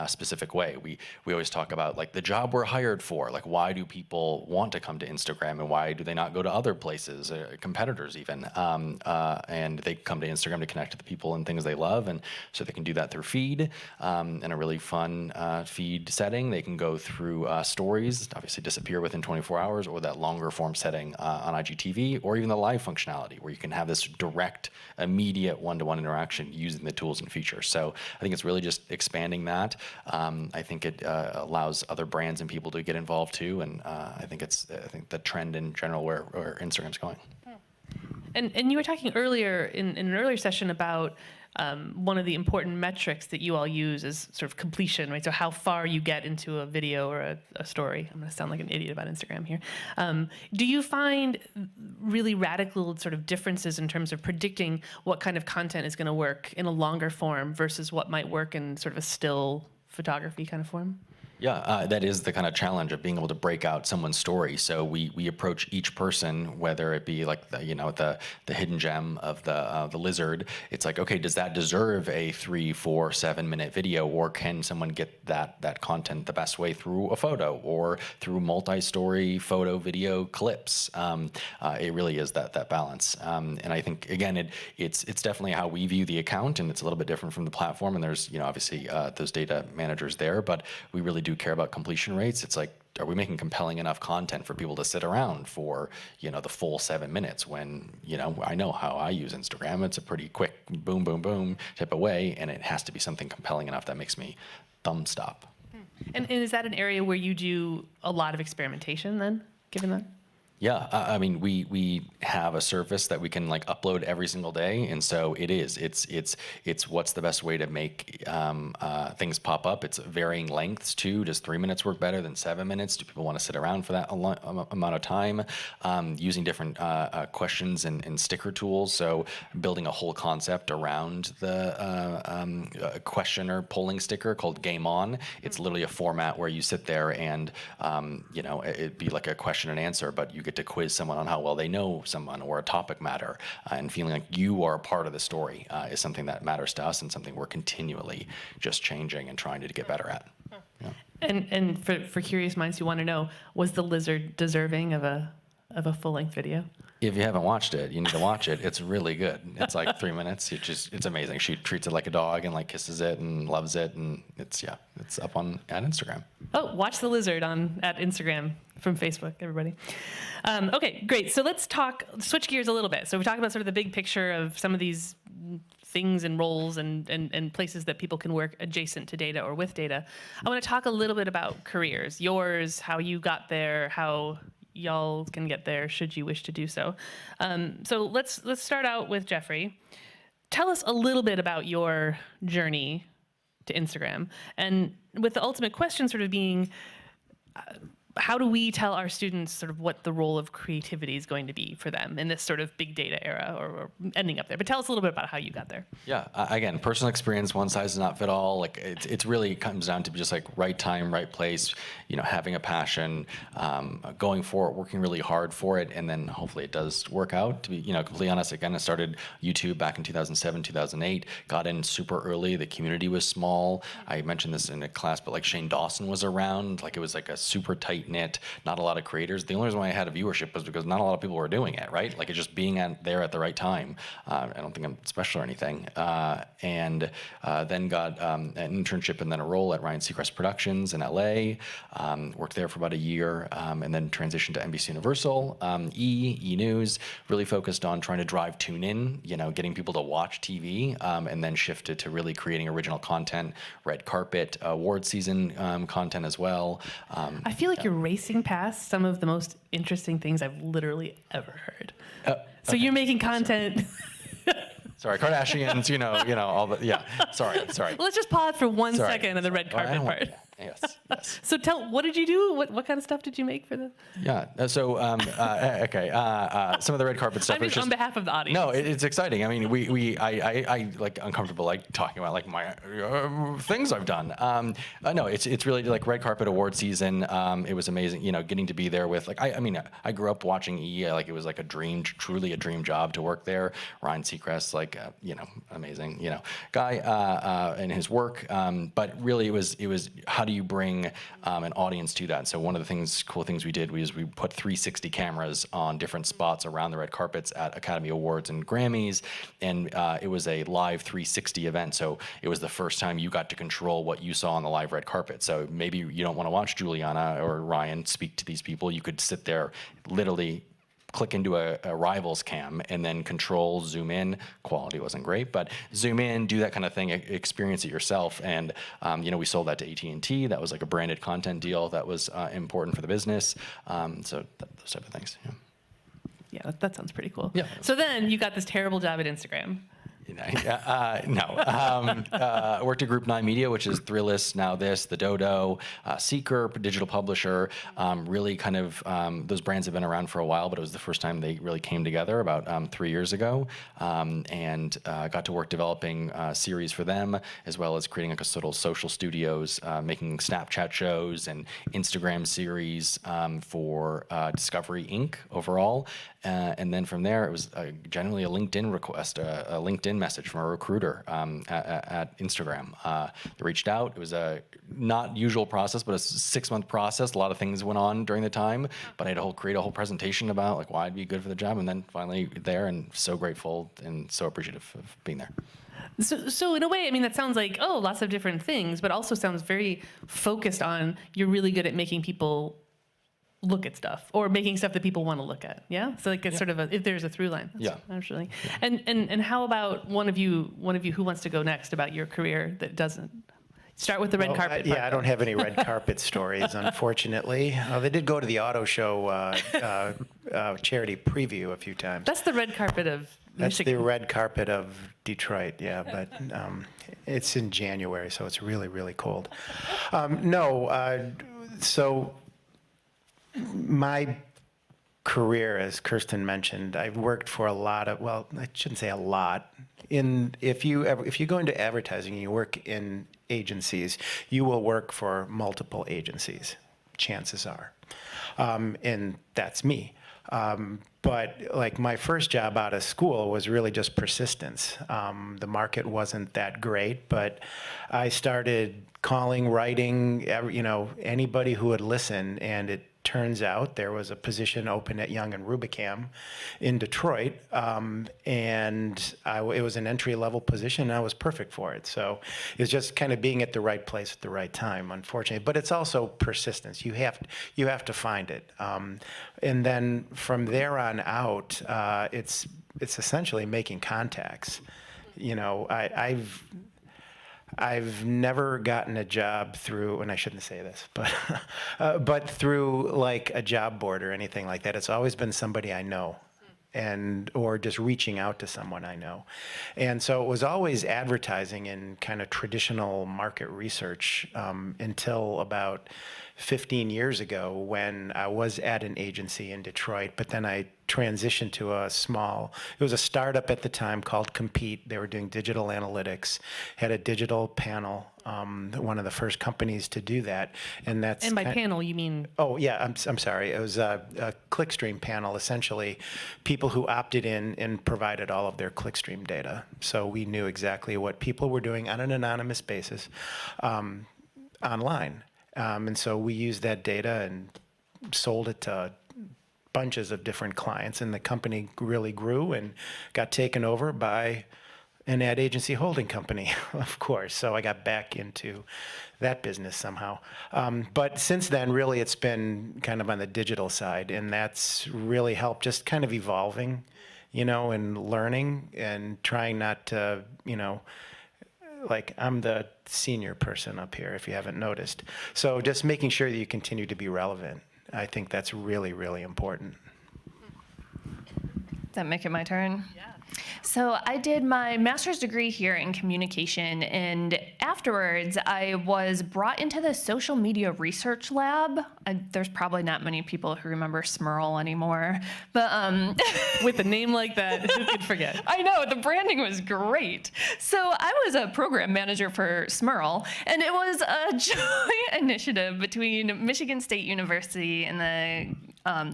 specific way. We always talk about like the job we're hired for, like why do people want to come to Instagram and why do they not go to other places, competitors even, and they come to Instagram to connect to the people and things they love, and so they can do that through feed in a really fun feed setting. They can go through stories, obviously disappear within 24 hours, or that longer form setting on IGTV, or even the live functionality where you can have this direct, immediate one-to-one interaction using the tools and features. So I think it's really just expanding that. I think it allows other brands and people to get involved too, and I think the trend in general where Instagram's going. And you were talking earlier in an earlier session about one of the important metrics that you all use is sort of completion, right? So how far you get into a video or a story. I'm going to sound like an idiot about Instagram here. Do you find really radical sort of differences in terms of predicting what kind of content is going to work in a longer form versus what might work in sort of a still photography kind of form? Yeah, that is the kind of challenge of being able to break out someone's story. So we approach each person, whether it be like the hidden gem of the lizard. It's like, okay, does that deserve a 3, 4, 7 minute video, or can someone get that content the best way through a photo or through multi-story photo video clips? It really is that balance. And I think again, it's definitely how we view the account, and it's a little bit different from the platform. And there's obviously those data managers there, but we really do care about completion rates. It's like, are we making compelling enough content for people to sit around for the full 7 minutes when I know how I use Instagram. It's a pretty quick boom boom boom type of way, and it has to be something compelling enough that makes me thumb stop. And is that an area where you do a lot of experimentation then, given that? Yeah, I mean, we have a service that we can like upload every single day, and so it's what's the best way to make things pop up. It's varying lengths too. Does 3 minutes work better than 7 minutes? Do people want to sit around for that amount of time? Using different questions and sticker tools. So building a whole concept around the question or polling sticker called Game On. It's literally a format where you sit there and it'd be like a question and answer, but you get to quiz someone on how well they know someone or a topic matter, and feeling like you are a part of the story is something that matters to us and something we're continually just changing and trying to get better at. Yeah. And for curious minds who want to know, was the lizard deserving of a full-length video? If you haven't watched it, you need to watch it. It's really good. It's like 3 minutes. It's amazing. She treats it like a dog and like kisses it and loves it, and it's up at Instagram. Oh, watch the lizard at Instagram from Facebook, everybody. Okay, great. So let's switch gears a little bit. So we talked about sort of the big picture of some of these things and roles and places that people can work adjacent to data or with data. I want to talk a little bit about careers, yours, how you got there, how y'all can get there should you wish to do so. So let's start out with Jeffrey. Tell us a little bit about your journey to Instagram, and with the ultimate question sort of being, how do we tell our students sort of what the role of creativity is going to be for them in this sort of big data era, or ending up there? But tell us a little bit about how you got there. Yeah, again, personal experience, one size does not fit all. Like it's really comes down to just like right time, right place, having a passion, going for it, working really hard for it, and then hopefully it does work out. To be, completely honest, again, I started YouTube back in 2007, 2008, got in super early. The community was small. I mentioned this in a class, but like Shane Dawson was around. Like it was like a super tight knit, not a lot of creators. The only reason why I had a viewership was because not a lot of people were doing it, right? Like it just being there at the right time. I don't think I'm special or anything. And then got an internship and then a role at Ryan Seacrest Productions in LA. Worked there for about a year, and then transitioned to NBC Universal. E News, really focused on trying to drive tune in, getting people to watch TV, and then shifted to really creating original content, red carpet, award season content as well. I feel like you're racing past some of the most interesting things I've literally ever heard. So you're making content. Sorry, Kardashians, all the, yeah. Sorry. Let's just pause for one second on the red carpet part. Yes. So what did you do? What kind of stuff did you make for the? Yeah. So okay. Some of the red carpet stuff. I mean, on behalf of the audience. No, it's exciting. I mean, I like uncomfortable like talking about like my things I've done. No, it's really like red carpet award season. It was amazing. Getting to be there with like I grew up watching E. Like it was like truly a dream job to work there. Ryan Seacrest, like amazing guy and his work. But really, it was how do you bring an audience to that? So one of the cool things we did was we put 360 cameras on different spots around the red carpets at Academy Awards and Grammys, and it was a live 360 event. So it was the first time you got to control what you saw on the live red carpet. So maybe you don't want to watch Juliana or Ryan speak to these people. You could sit there, literally click into a Rivals cam and then control, zoom in. Quality wasn't great, but zoom in, do that kind of thing, experience it yourself. And we sold that to AT&T. That was like a branded content deal that was important for the business. So those type of things. Yeah, that sounds pretty cool. Yeah. So then you got this terrible job at Instagram. No. Worked at Group 9 Media, which is Thrillist, Now This, The Dodo, Seeker, digital publisher. Really kind of, those brands have been around for a while, but it was the first time they really came together about 3 years ago. And got to work developing series for them, as well as creating like a sort of social studios, making Snapchat shows and Instagram series for Discovery Inc. overall. And then from there, it was generally a LinkedIn request, a LinkedIn message from a recruiter at Instagram. They reached out. It was a not usual process, but a 6-month process. A lot of things went on during the time, but I had to create a whole presentation about like why I'd be good for the job, and then finally there, and so grateful and so appreciative of being there. So in a way, I mean, that sounds like, lots of different things, but also sounds very focused on you're really good at making people look at stuff or making stuff that people want to look at. Yeah. So like it's sort of if there's a through line. Yeah. Actually. Yeah. And how about one of you who wants to go next about your career that doesn't start with the red carpet? I don't have any red carpet stories, unfortunately. They did go to the auto show charity preview a few times. That's the red carpet of That's Michigan. the red carpet of Detroit, yeah, but it's in January, so it's really, really cold. So my career, as Kirsten mentioned, I've worked for a lot of, well, I shouldn't say a lot. If you go into advertising and you work in agencies, you will work for multiple agencies, chances are. And that's me. But like my first job out of school was really just persistence. The market wasn't that great, but I started calling, writing, anybody who would listen, and it turns out there was a position open at Young and Rubicam in Detroit, and it was an entry-level position, and I was perfect for it. So it's just kind of being at the right place at the right time, unfortunately. But it's also persistence. You have to find it, and then from there on out, it's essentially making contacts. You know, I've never gotten a job through, and I shouldn't say this, but through like a job board or anything like that. It's always been somebody I know, or just reaching out to someone I know. And so it was always advertising and kind of traditional market research until about 15 years ago when I was at an agency in Detroit, but then I transitioned to it was a startup at the time called Compete. They were doing digital analytics, had a digital panel, one of the first companies to do that. And by panel, you mean? Oh, yeah, I'm sorry. It was a clickstream panel, essentially, people who opted in and provided all of their clickstream data. So we knew exactly what people were doing on an anonymous basis online. And so we used that data and sold it to bunches of different clients, and the company really grew and got taken over by an ad agency holding company, of course. So I got back into that business somehow. But since then, really, it's been kind of on the digital side, and that's really helped just kind of evolving, you know, and learning and trying not to, you know, like I'm the senior person up here, if you haven't noticed. So just making sure that you continue to be relevant. I think that's really, really important. Does that make it my turn? Yeah. So I did my master's degree here in communication, and afterwards I was brought into the social media research lab. There's probably not many people who remember SMIRL anymore, but With a name like that, who could forget? I know, the branding was great. So I was a program manager for SMIRL, and it was a joint initiative between Michigan State University and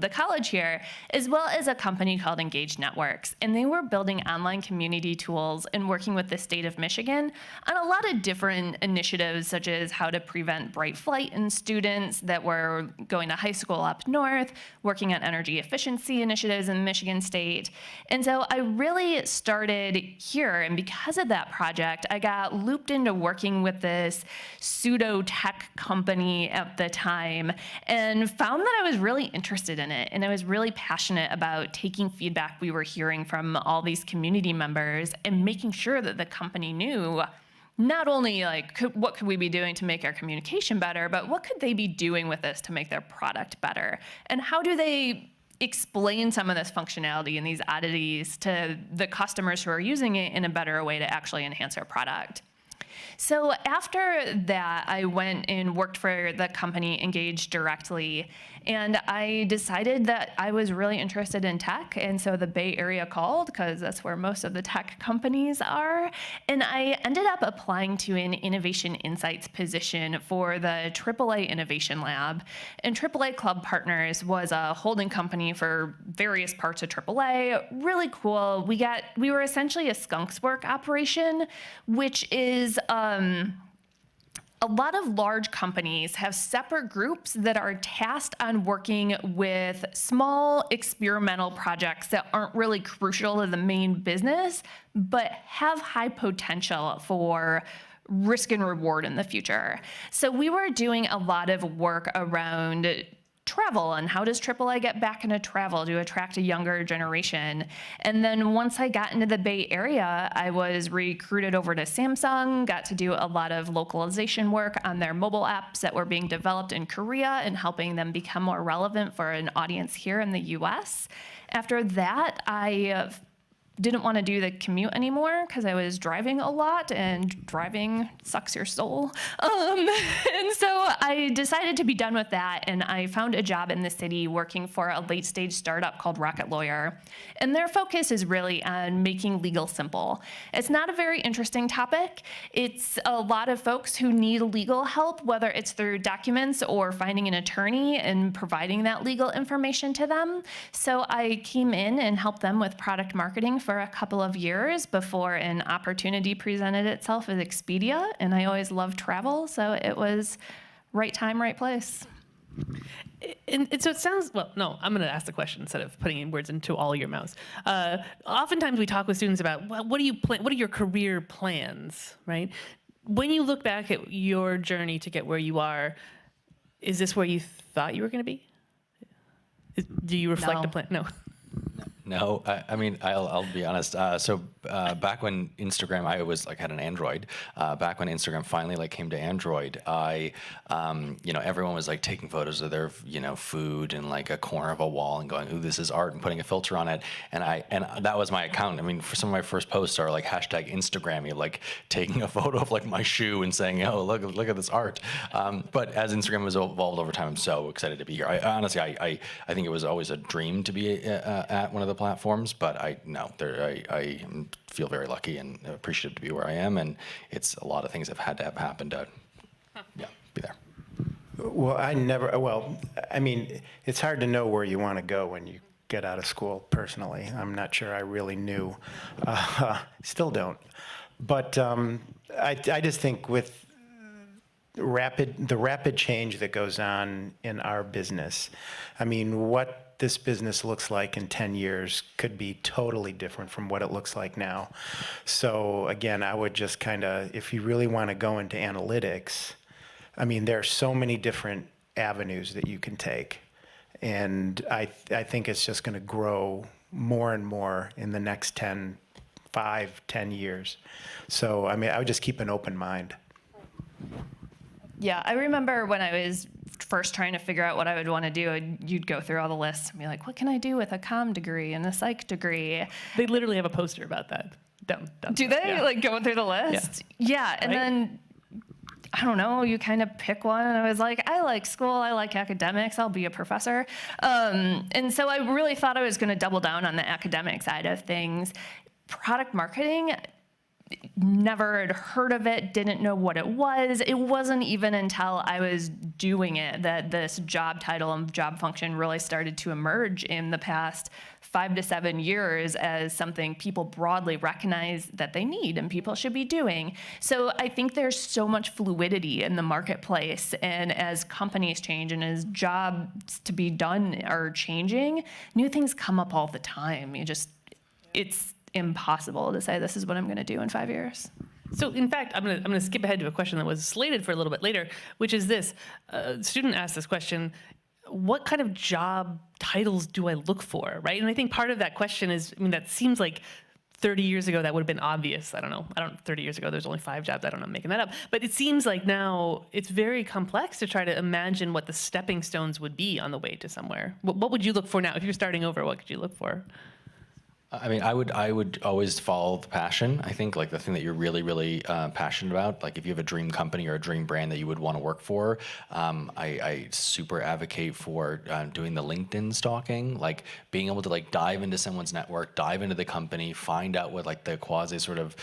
the college here, as well as a company called Engage Networks. And they were building online community tools and working with the state of Michigan on a lot of different initiatives, such as how to prevent bright flight in students that were going to high school up north, working on energy efficiency initiatives in Michigan State. And so I really started here, and because of that project, I got looped into working with this pseudo tech company at the time and found that I was really interested in it. And I was really passionate about taking feedback we were hearing from all these community members and making sure that the company knew not only like what could we be doing to make our communication better, but what could they be doing with this to make their product better? And how do they explain some of this functionality and these oddities to the customers who are using it in a better way to actually enhance our product? So after that, I went and worked for the company Engage directly, and I decided that I was really interested in tech, and so the Bay Area called, because that's where most of the tech companies are, and I ended up applying to an Innovation Insights position for the AAA Innovation Lab. And AAA Club Partners was a holding company for various parts of AAA, really cool. We were essentially a skunks work operation, which is a lot of large companies have separate groups that are tasked on working with small experimental projects that aren't really crucial to the main business, but have high potential for risk and reward in the future. So we were doing a lot of work around travel and how does AAA get back into travel to attract a younger generation. And then once I got into the Bay Area, I was recruited over to Samsung, got to do a lot of localization work on their mobile apps that were being developed in Korea and helping them become more relevant for an audience here in the US. After that, I didn't want to do the commute anymore because I was driving a lot, and driving sucks your soul. And so I decided to be done with that, and I found a job in the city working for a late-stage startup called Rocket Lawyer. And their focus is really on making legal simple. It's not a very interesting topic. It's a lot of folks who need legal help, whether it's through documents or finding an attorney and providing that legal information to them. So I came in and helped them with product marketing for a couple of years before an opportunity presented itself at Expedia, and I always loved travel, so it was right time, right place. And so it sounds, well, no, I'm going to ask the question instead of putting in words into all your mouths. Oftentimes we talk with students about, well, what are your career plans, right? When you look back at your journey to get where you are, is this where you thought you were going to be? Do you reflect a plan? No. No, I mean, I'll be honest. Back when Instagram, I was like had an Android. Back when Instagram finally like came to Android, everyone was like taking photos of their, food in like a corner of a wall and going, "Ooh, this is art," and putting a filter on it. And that was my account. I mean, for some of my first posts are like hashtag Instagrammy, like taking a photo of like my shoe and saying, "Oh, look at this art." But as Instagram has evolved over time, I'm so excited to be here. I think it was always a dream to be at one of the platforms, but I feel very lucky and appreciative to be where I am, and it's a lot of things have had to have happened to, be there. Well, I mean, it's hard to know where you want to go when you get out of school, personally. I'm not sure I really knew. Still don't. But I just think with the rapid change that goes on in our business, I mean, what this business looks like in 10 years could be totally different from what it looks like now. So again, I would just kind of, if you really want to go into analytics, I mean, there are so many different avenues that you can take. And I think it's just going to grow more and more in the next 10 years. So, I mean, I would just keep an open mind. Yeah, I remember when I was first trying to figure out what I would want to do, you'd go through all the lists and be like, what can I do with a comm degree and a psych degree? They literally have a poster about that. Do they? Yeah. Like going through the list? Yeah, and then, I don't know, you kind of pick one, and I was like, I like school, I like academics, I'll be a professor. And so I really thought I was going to double down on the academic side of things. Product marketing, never had heard of it, didn't know what it was. It wasn't even until I was doing it that this job title and job function really started to emerge in the past 5 to 7 years as something people broadly recognize that they need and people should be doing. So I think there's so much fluidity in the marketplace, and as companies change and as jobs to be done are changing, new things come up all the time. It's impossible to say this is what I'm going to do in 5 years. So in fact, I'm going to skip ahead to a question that was slated for a little bit later, which is this. A student asked this question: what kind of job titles do I look for, right? And I think part of that question is, I mean, that seems like 30 years ago that would have been obvious. I don't know. 30 years ago, there's only 5 jobs. I don't know, I'm making that up. But it seems like now it's very complex to try to imagine what the stepping stones would be on the way to somewhere. What would you look for now? If you're starting over, what could you look for? I mean, I would always follow the passion. I think like the thing that you're really, really passionate about, like if you have a dream company or a dream brand that you would want to work for, I super advocate for doing the LinkedIn stalking, like being able to like dive into someone's network, dive into the company, find out what like the quasi sort of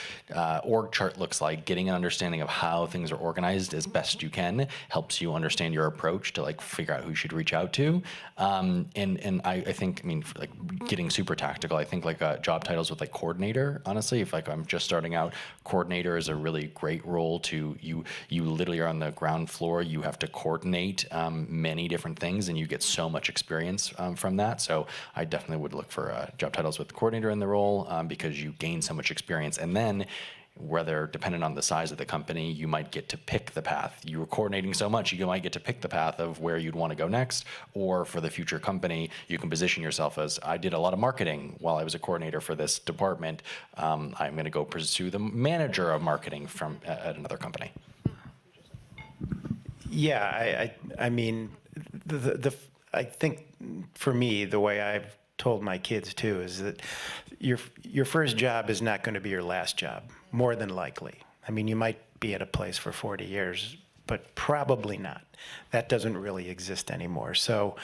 org chart looks like, getting an understanding of how things are organized as best you can, helps you understand your approach to like figure out who you should reach out to. And I think, I mean, like getting super tactical, I think like job titles with like coordinator, honestly, if like I'm just starting out, coordinator is a really great role to you literally are on the ground floor, you have to coordinate many different things, and you get so much experience from that. So I definitely would look for job titles with coordinator in the role, because you gain so much experience. And then whether dependent on the size of the company, you might get to pick the path. You were coordinating so much, you might get to pick the path of where you'd want to go next, or for the future company, you can position yourself as, I did a lot of marketing while I was a coordinator for this department. I'm going to go pursue the manager of marketing at another company. Yeah, I mean, I think for me, the way I've told my kids too is that your first job is not going to be your last job, more than likely. I mean, you might be at a place for 40 years, but probably not. That doesn't really exist anymore. So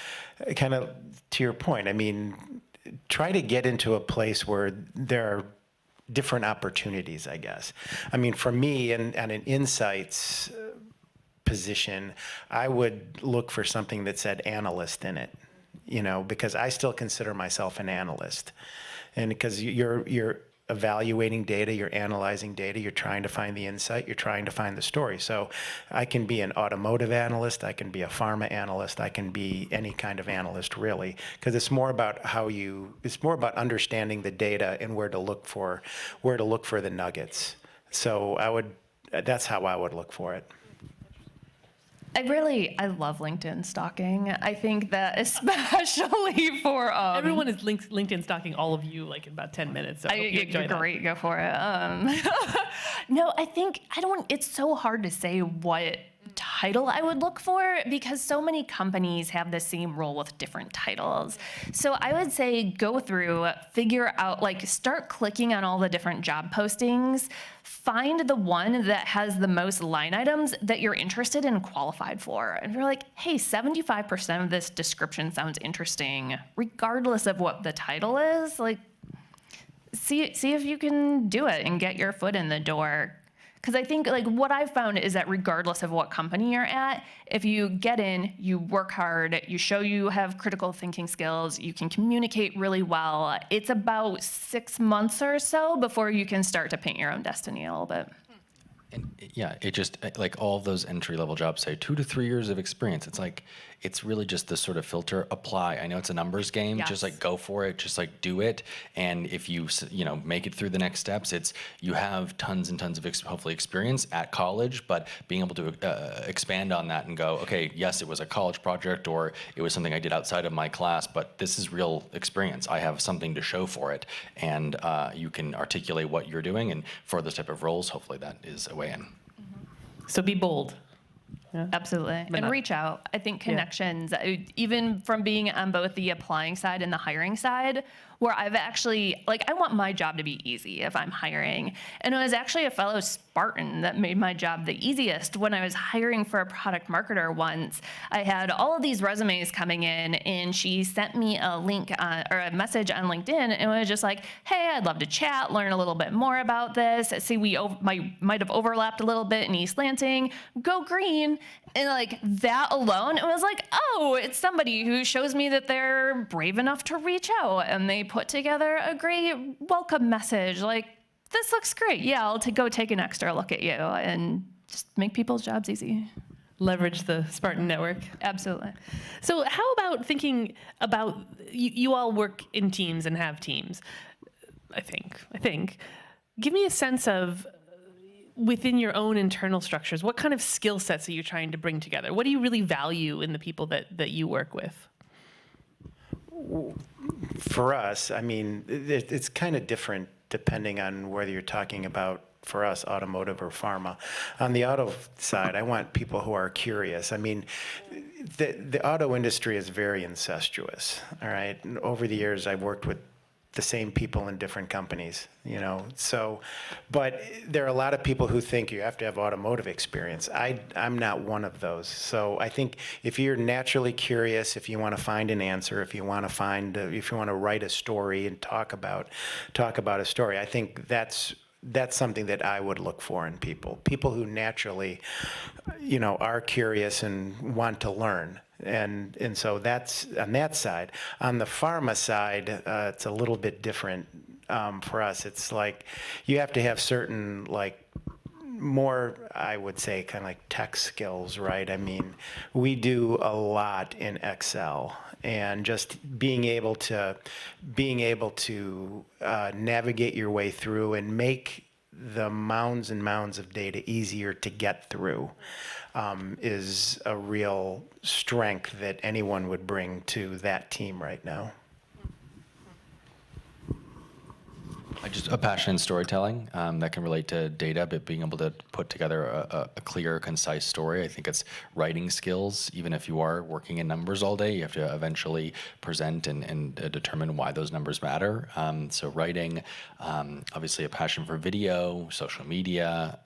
kind of to your point, I mean, try to get into a place where there are different opportunities, I guess. I mean, for me, and an insights position, I would look for something that said analyst in it, because I still consider myself an analyst. And because you're evaluating data, you're analyzing data, you're trying to find the insight, you're trying to find the story. So I can be an automotive analyst, I can be a pharma analyst, I can be any kind of analyst really, because it's more about it's more about understanding the data and where to look for the nuggets. So that's how I would look for it. I love LinkedIn stalking. I think that especially for Everyone is LinkedIn stalking all of you like in about 10 minutes. So I hope you enjoy that. great, go for it. No, it's so hard to say what title I would look for because so many companies have the same role with different titles. So I would say go through, figure out, like start clicking on all the different job postings, find the one that has the most line items that you're interested in and qualified for. And you're like, hey, 75% of this description sounds interesting, regardless of what the title is. Like, see if you can do it and get your foot in the door. Because I think like what I've found is that regardless of what company you're at, if you get in, you work hard, you show you have critical thinking skills, you can communicate really well, it's about 6 months or so before you can start to paint your own destiny a little bit. And yeah, it just like all of those entry level jobs say 2 to 3 years of experience. It's like, it's really just this sort of filter, apply. I know it's a numbers game, Yes. just like go for it, just like do it. And if you make it through the next steps, you have tons and tons of hopefully experience at college, but being able to expand on that and go, okay, yes, it was a college project or it was something I did outside of my class, but this is real experience. I have something to show for it. And you can articulate what you're doing. And for those type of roles, hopefully that is a way in. So be bold. Yeah. Absolutely. And not- reach out. I think connections, even from being on both the applying side and the hiring side, where I've actually, like, I want my job to be easy if I'm hiring. And it was actually a fellow Spartan that made my job the easiest. When I was hiring for a product marketer once, I had all of these resumes coming in, and she sent me a link or a message on LinkedIn, and it was just like, hey, I'd love to chat, learn a little bit more about this. See, we might have overlapped a little bit in East Lansing. Go green. And like that alone, it was like, oh, it's somebody who shows me that they're brave enough to reach out, and they put together a great welcome message. Like, this looks great. Yeah, I'll go take an extra look at you and just make people's jobs easy. Leverage the Spartan network. Absolutely. So how about thinking about, you all work in teams and have teams, I think. Give me a sense of, within your own internal structures, what kind of skill sets are you trying to bring together? What do you really value in the people that you work with? For us, I mean, it's kind of different depending on whether you're talking about, for us, automotive or pharma. On the auto side, I want people who are curious. I mean, the auto industry is very incestuous, all right? And over the years, I've worked with the same people in different companies, so, but there are a lot of people who think you have to have automotive experience. I'm not one of those. So I think if you're naturally curious, if you want to find an answer, if you want to write a story and talk about a story, I think that's something that I would look for in people who naturally, are curious and want to learn. And so that's on that side. On the pharma side, it's a little bit different for us. It's like you have to have certain, like, more, I would say, kind of like tech skills, right? I mean, we do a lot in Excel, and just being able to navigate your way through and make the mounds and mounds of data easier to get through is a real strength that anyone would bring to that team right now. Just a passion in storytelling that can relate to data, but being able to put together a clear, concise story. I think it's writing skills. Even if you are working in numbers all day, you have to eventually present and determine why those numbers matter. So writing, obviously a passion for video, social media,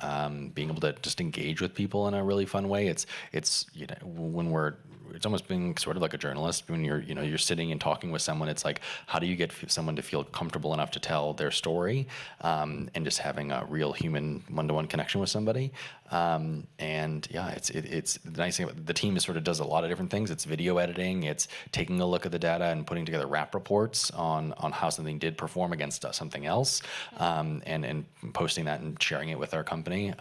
being able to just engage with people in a really fun way. It's it's almost being sort of like a journalist when you're sitting and talking with someone. It's like, how do you get someone to feel comfortable enough to tell their story, and just having a real human one-to-one connection with somebody. And yeah, it's the nice thing about the team is sort of does a lot of different things. It's video editing, it's taking a look at the data and putting together wrap reports on how something did perform against something else, and posting that and sharing it with our company.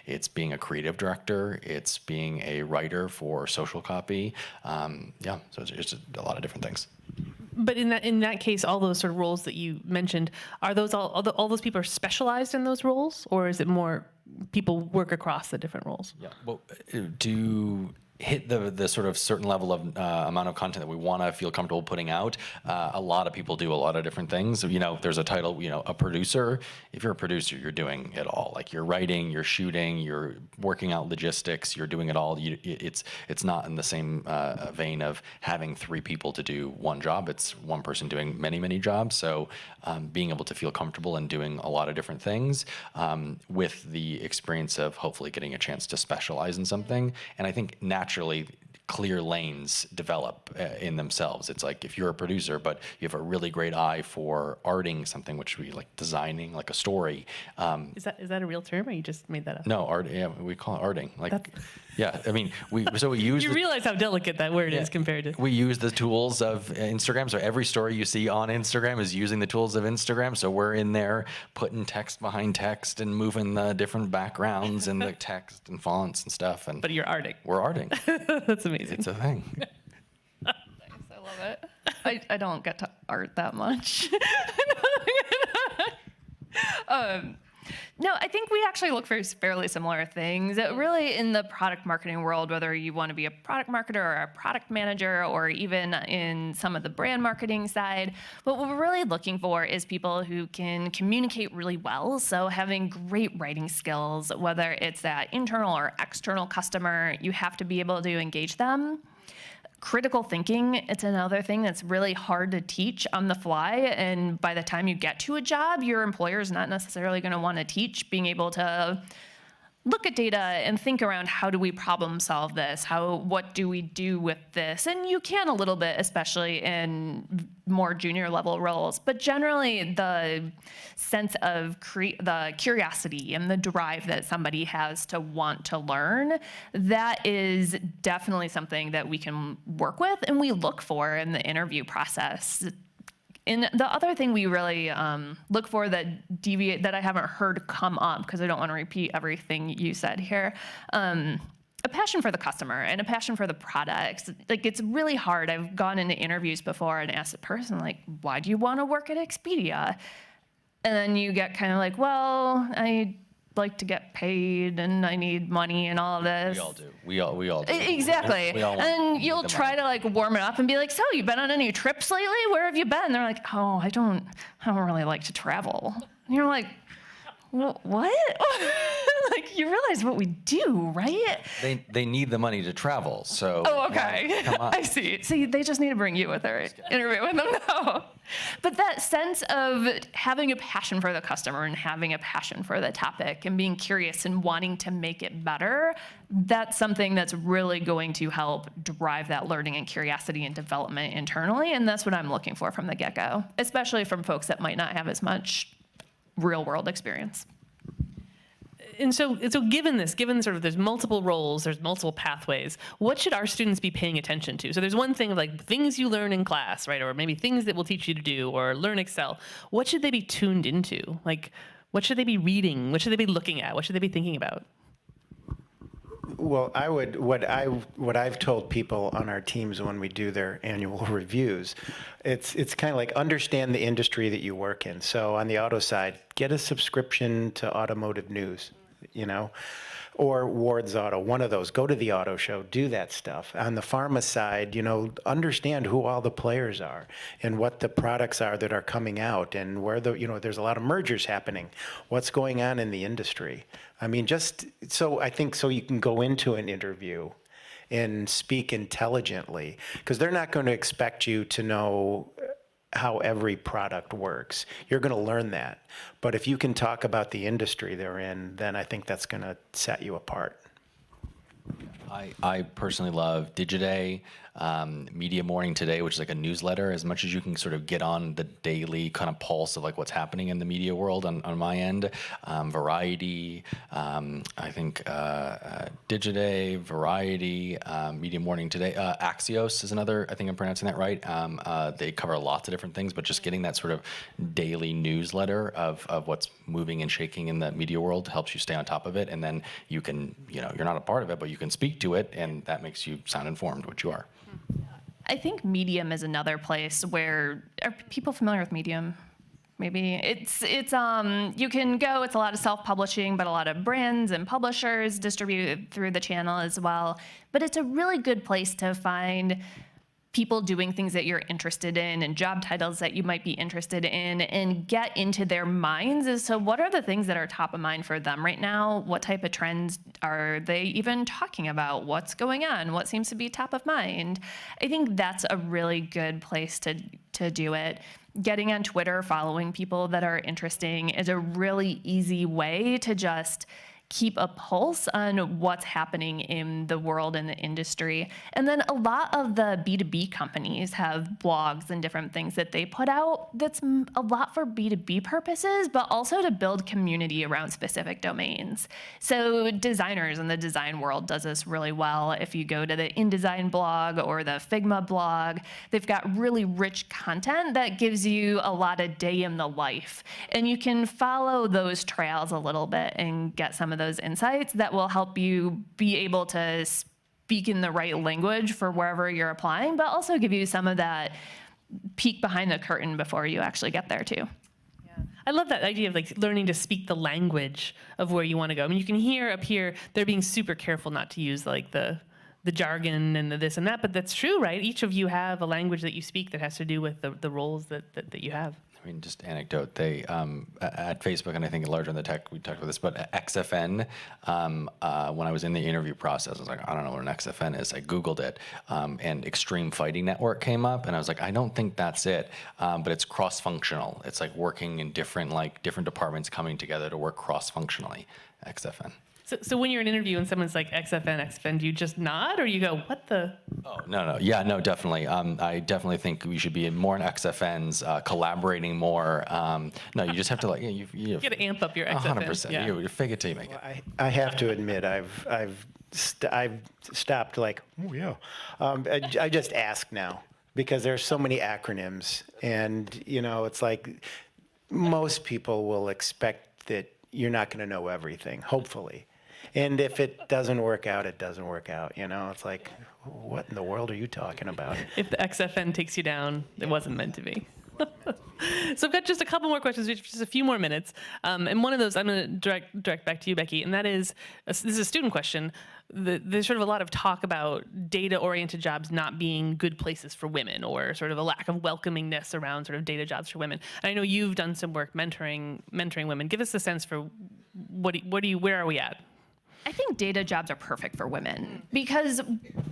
It's being a creative director, it's being a writer for social copy. So it's just a lot of different things. But in that case, all those sort of roles that you mentioned, are those all those people are specialized in those roles, or is it more people work across the different roles? Yeah. Well, to hit the sort of certain level of amount of content that we want to feel comfortable putting out, a lot of people do a lot of different things. You know, there's a title, you know, a producer. If you're a producer, you're doing it all. Like you're writing, you're shooting, you're working out logistics, you're doing it all. It's not in the same vein of having 3 people to do one job. It's one person doing many jobs. So being able to feel comfortable and doing a lot of different things with the experience of hopefully getting a chance to specialize in something. And I think naturally clear lanes develop in themselves. It's like if you're a producer, but you have a really great eye for arting something, which we like designing, like a story. Is that a real term, or you just made that up? No, art. Yeah, we call it arting. Like, yeah. I mean, we use. You realize how delicate that word is compared to. We use the tools of Instagram. So every story you see on Instagram is using the tools of Instagram. So we're in there putting text behind text and moving the different backgrounds and the text and fonts and stuff. And But you're arting. we're arting. That's amazing. It's a thing. Nice, I love it. I don't get to art that much. No, I think we actually look for fairly similar things. Really, in the product marketing world, whether you want to be a product marketer or a product manager, or even in some of the brand marketing side, what we're really looking for is people who can communicate really well. So having great writing skills, whether it's that internal or external customer, you have to be able to engage them. Critical thinking, it's another thing that's really hard to teach on the fly. And by the time you get to a job, your employer is not necessarily going to want to teach being able to look at data and think around how do we problem solve this? What do we do with this? And you can a little bit, especially in more junior level roles. But generally, the sense of the curiosity and the drive that somebody has to want to learn, that is definitely something that we can work with and we look for in the interview process. And the other thing we really look for that I haven't heard come up, because I don't want to repeat everything you said here, a passion for the customer and a passion for the products. Like, it's really hard. I've gone into interviews before and asked a person, like, why do you want to work at Expedia? And then you get kind of like, well, I like to get paid and I need money and all of this. We all do. Exactly. We all want And you'll the try money. to like warm it up and be like, so you been on any trips lately? Where have you been? They're like, oh, I don't really like to travel. And you're like, what? Like, you realize what we do, right? They need the money to travel, so. Oh, okay. Yeah, come on. I see. See, they just need to bring you with their interview with them now. But that sense of having a passion for the customer and having a passion for the topic and being curious and wanting to make it better, that's something that's really going to help drive that learning and curiosity and development internally. And that's what I'm looking for from the get-go, especially from folks that might not have as much real-world experience. And so given sort of there's multiple roles, there's multiple pathways, what should our students be paying attention to? So there's one thing of like things you learn in class, right? Or maybe things that will teach you to do, or learn Excel. What should they be tuned into? Like, what should they be reading? What should they be looking at? What should they be thinking about? Well, what I've told people on our teams when we do their annual reviews, it's kind of like understand the industry that you work in. So on the auto side, get a subscription to Automotive News, or Ward's Auto, one of those. Go to the auto show, do that stuff. On the pharma side, understand who all the players are and what the products are that are coming out, and where there's a lot of mergers happening. What's going on in the industry? I mean, I think so you can go into an interview and speak intelligently, because they're not going to expect you to know how every product works. You're going to learn that. But if you can talk about the industry they're in, then I think that's going to set you apart. I personally love DataDay, Media Morning Today, which is like a newsletter. As much as you can sort of get on the daily kind of pulse of like what's happening in the media world on my end, Variety, I think DataDay, Variety, Media Morning Today, Axios is another, I think I'm pronouncing that right. They cover lots of different things, but just getting that sort of daily newsletter of what's moving and shaking in the media world helps you stay on top of it. And then you can, you're not a part of it, but you can speak to it, and that makes you sound informed, which you are. I think Medium is another place where, are people familiar with Medium? maybe. It's you can go, it's a lot of self-publishing, but a lot of brands and publishers distribute through the channel as well. But it's a really good place to find people doing things that you're interested in and job titles that you might be interested in, and get into their minds as to what are the things that are top of mind for them right now? What type of trends are they even talking about? What's going on? What seems to be top of mind? I think that's a really good place to do it. Getting on Twitter, following people that are interesting is a really easy way to just keep a pulse on what's happening in the world and the industry. And then a lot of the B2B companies have blogs and different things that they put out that's a lot for B2B purposes, but also to build community around specific domains. So designers in the design world does this really well. If you go to the InDesign blog or the Figma blog, they've got really rich content that gives you a lot of day in the life. And you can follow those trails a little bit and get some of those insights that will help you be able to speak in the right language for wherever you're applying, but also give you some of that peek behind the curtain before you actually get there too. I love that idea of like learning to speak the language of where you want to go. I mean, you can hear up here, they're being super careful not to use like the jargon and the this and that, but that's true, right? Each of you have a language that you speak that has to do with the roles that you have. I mean, just anecdote, they, at Facebook, and I think larger in the tech, we talked about this, but XFN, when I was in the interview process, I was like, I don't know what an XFN is. I Googled it, and Extreme Fighting Network came up, and I was like, I don't think that's it, but it's cross-functional. It's like working in different departments coming together to work cross-functionally, XFN. So when you're in an interview and someone's like XFN, do you just nod or you go, what the? Oh, no. Yeah, no, definitely. I definitely think we should be more in XFNs, collaborating more. No, you just have to you got to amp up your XFN. 100%. Yeah. You fake it till you make it. Well, I have to admit, I've stopped like, oh yeah. I just ask now because there's so many acronyms, and it's like most people will expect that you're not going to know everything, hopefully. And if it doesn't work out, it doesn't work out. It's like, what in the world are you talking about? If the XFN takes you down, it wasn't meant to be. So I've got just a couple more questions, just a few more minutes. And one of those I'm going to direct back to you, Becky, and that is, this is a student question. There's sort of a lot of talk about data-oriented jobs not being good places for women, or sort of a lack of welcomingness around sort of data jobs for women. And I know you've done some work mentoring women. Give us a sense for where are we at? I think data jobs are perfect for women because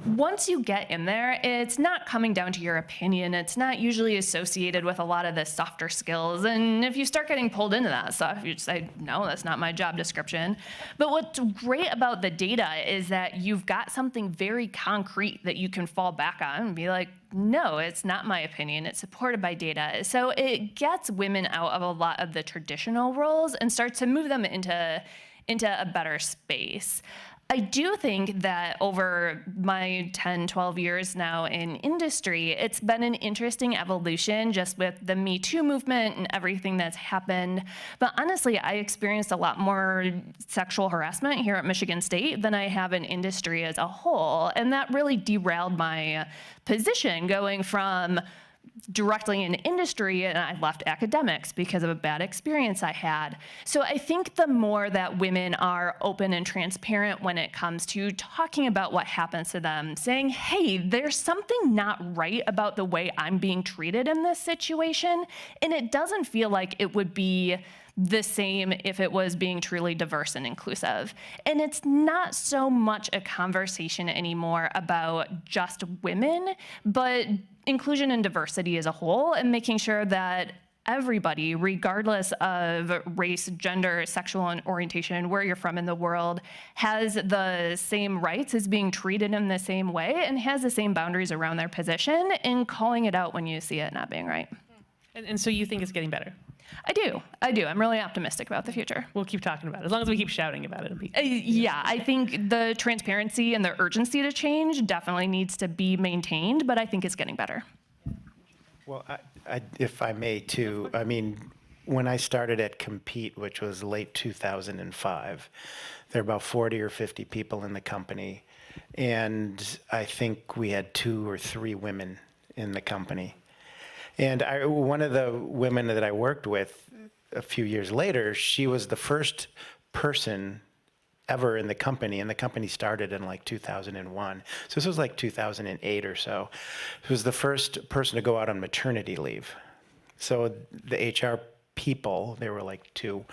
once you get in there, it's not coming down to your opinion. It's not usually associated with a lot of the softer skills. And if you start getting pulled into that stuff, you just say, no, that's not my job description. But what's great about the data is that you've got something very concrete that you can fall back on and be like, no, it's not my opinion. It's supported by data. So it gets women out of a lot of the traditional roles and starts to move them into a better space. I do think that over my 10, 12 years now in industry, it's been an interesting evolution just with the Me Too movement and everything that's happened. But honestly, I experienced a lot more sexual harassment here at Michigan State than I have in industry as a whole. And that really derailed my position going from directly in industry, and I left academics because of a bad experience I had. So I think the more that women are open and transparent when it comes to talking about what happens to them, saying, hey, there's something not right about the way I'm being treated in this situation, and it doesn't feel like it would be the same if it was being truly diverse and inclusive. And it's not so much a conversation anymore about just women, but inclusion and diversity as a whole, and making sure that everybody, regardless of race, gender, sexual orientation, where you're from in the world, has the same rights, is being treated in the same way, and has the same boundaries around their position, and calling it out when you see it not being right. And so you think it's getting better? I do. I'm really optimistic about the future. We'll keep talking about it. As long as we keep shouting about it. Yeah, I think the transparency and the urgency to change definitely needs to be maintained, but I think it's getting better. Well, if I may too, I mean, when I started at Compete, which was late 2005, there were about 40 or 50 people in the company, and I think we had 2 or 3 women in the company. And one of the women that I worked with a few years later, she was the first person ever in the company, and the company started in like 2001. So this was like 2008 or so. She was the first person to go out on maternity leave. So the HR people, there were like two,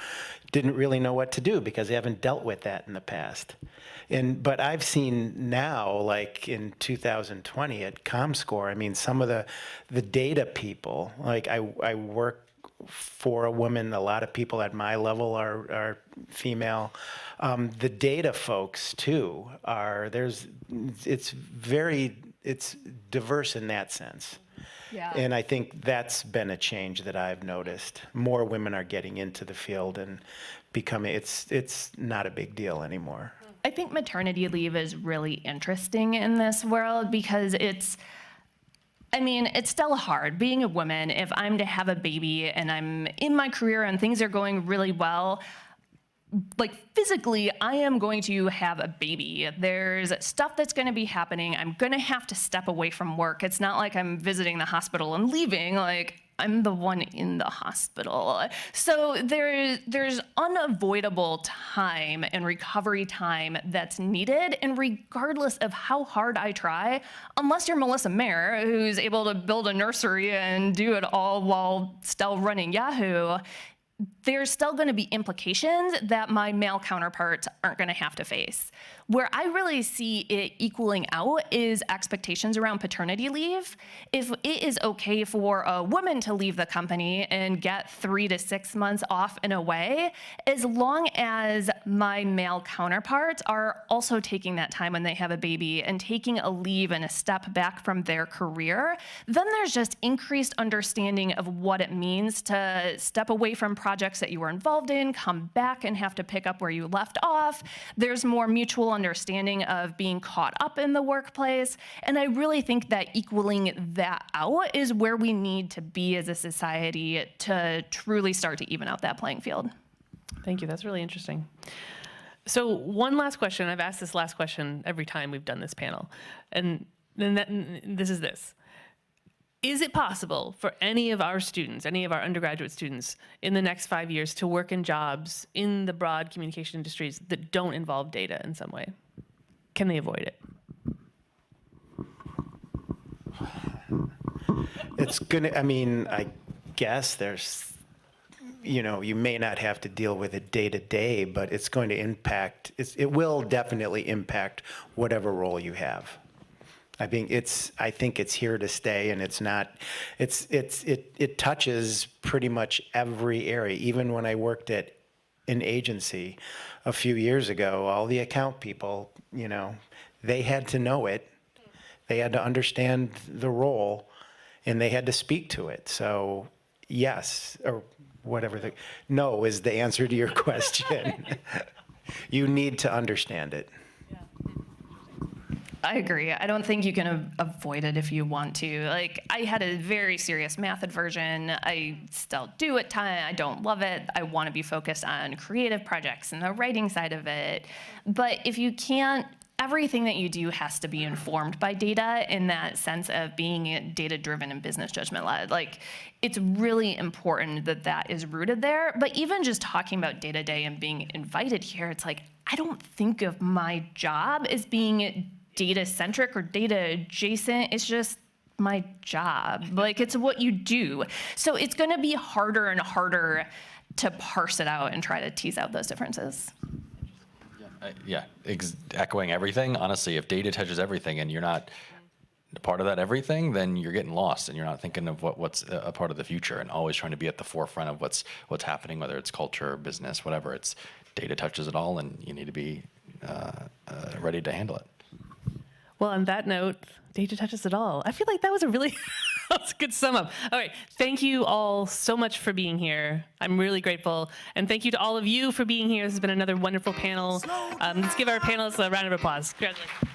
didn't really know what to do because they haven't dealt with that in the past. But I've seen now, like in 2020 at ComScore, I mean, some of the data people, like I work for a woman, a lot of people at my level are female. The data folks too it's diverse in that sense. Yeah. And I think that's been a change that I've noticed. More women are getting into the field and it's not a big deal anymore. I think maternity leave is really interesting in this world because it's still hard being a woman. If I'm to have a baby and I'm in my career and things are going really well, like physically, I am going to have a baby. There's stuff that's going to be happening. I'm going to have to step away from work. It's not like I'm visiting the hospital and leaving. Like, I'm the one in the hospital. So there's unavoidable time and recovery time that's needed. And regardless of how hard I try, unless you're Melissa Mayer, who's able to build a nursery and do it all while still running Yahoo, there's still going to be implications that my male counterparts aren't going to have to face. Where I really see it equaling out is expectations around paternity leave. If it is okay for a woman to leave the company and get 3 to 6 months off and away, as long as my male counterparts are also taking that time when they have a baby and taking a leave and a step back from their career, then there's just increased understanding of what it means to step away from projects that you were involved in, come back and have to pick up where you left off. There's more mutual understanding of being caught up in the workplace. And I really think that equaling that out is where we need to be as a society to truly start to even out that playing field. Thank you. That's really interesting. So one last question. I've asked this last question every time we've done this panel. And this is this. Is it possible for any of our students, any of our undergraduate students in the next 5 years to work in jobs in the broad communication industries that don't involve data in some way? Can they avoid it? I guess you may not have to deal with it day to day, but it's going to it will definitely impact whatever role you have. I think it's here to stay, and it touches pretty much every area. Even when I worked at an agency a few years ago, all the account people, they had to know it. They had to understand the role, and they had to speak to it. So yes, or whatever no is the answer to your question. You need to understand it. I agree. I don't think you can avoid it if you want to. Like, I had a very serious math aversion. I still do at times. I don't love it. I want to be focused on creative projects and the writing side of it. But if you can't, everything that you do has to be informed by data in that sense of being data-driven and business judgment-led. Like, it's really important that that is rooted there. But even just talking about day-to-day and being invited here, it's like, I don't think of my job as being data-centric or data-adjacent. It's just my job. Like, it's what you do. So it's going to be harder and harder to parse it out and try to tease out those differences. Echoing everything. Honestly, if data touches everything and you're not part of that everything, then you're getting lost and you're not thinking of what's a part of the future and always trying to be at the forefront of what's happening, whether it's culture, business, whatever. It's data touches it all, and you need to be ready to handle it. Well, on that note, data touches it all. I feel like that was a really that's a good sum up. All right. Thank you all so much for being here. I'm really grateful. And thank you to all of you for being here. This has been another wonderful panel. Let's give our panelists a round of applause. Congratulations.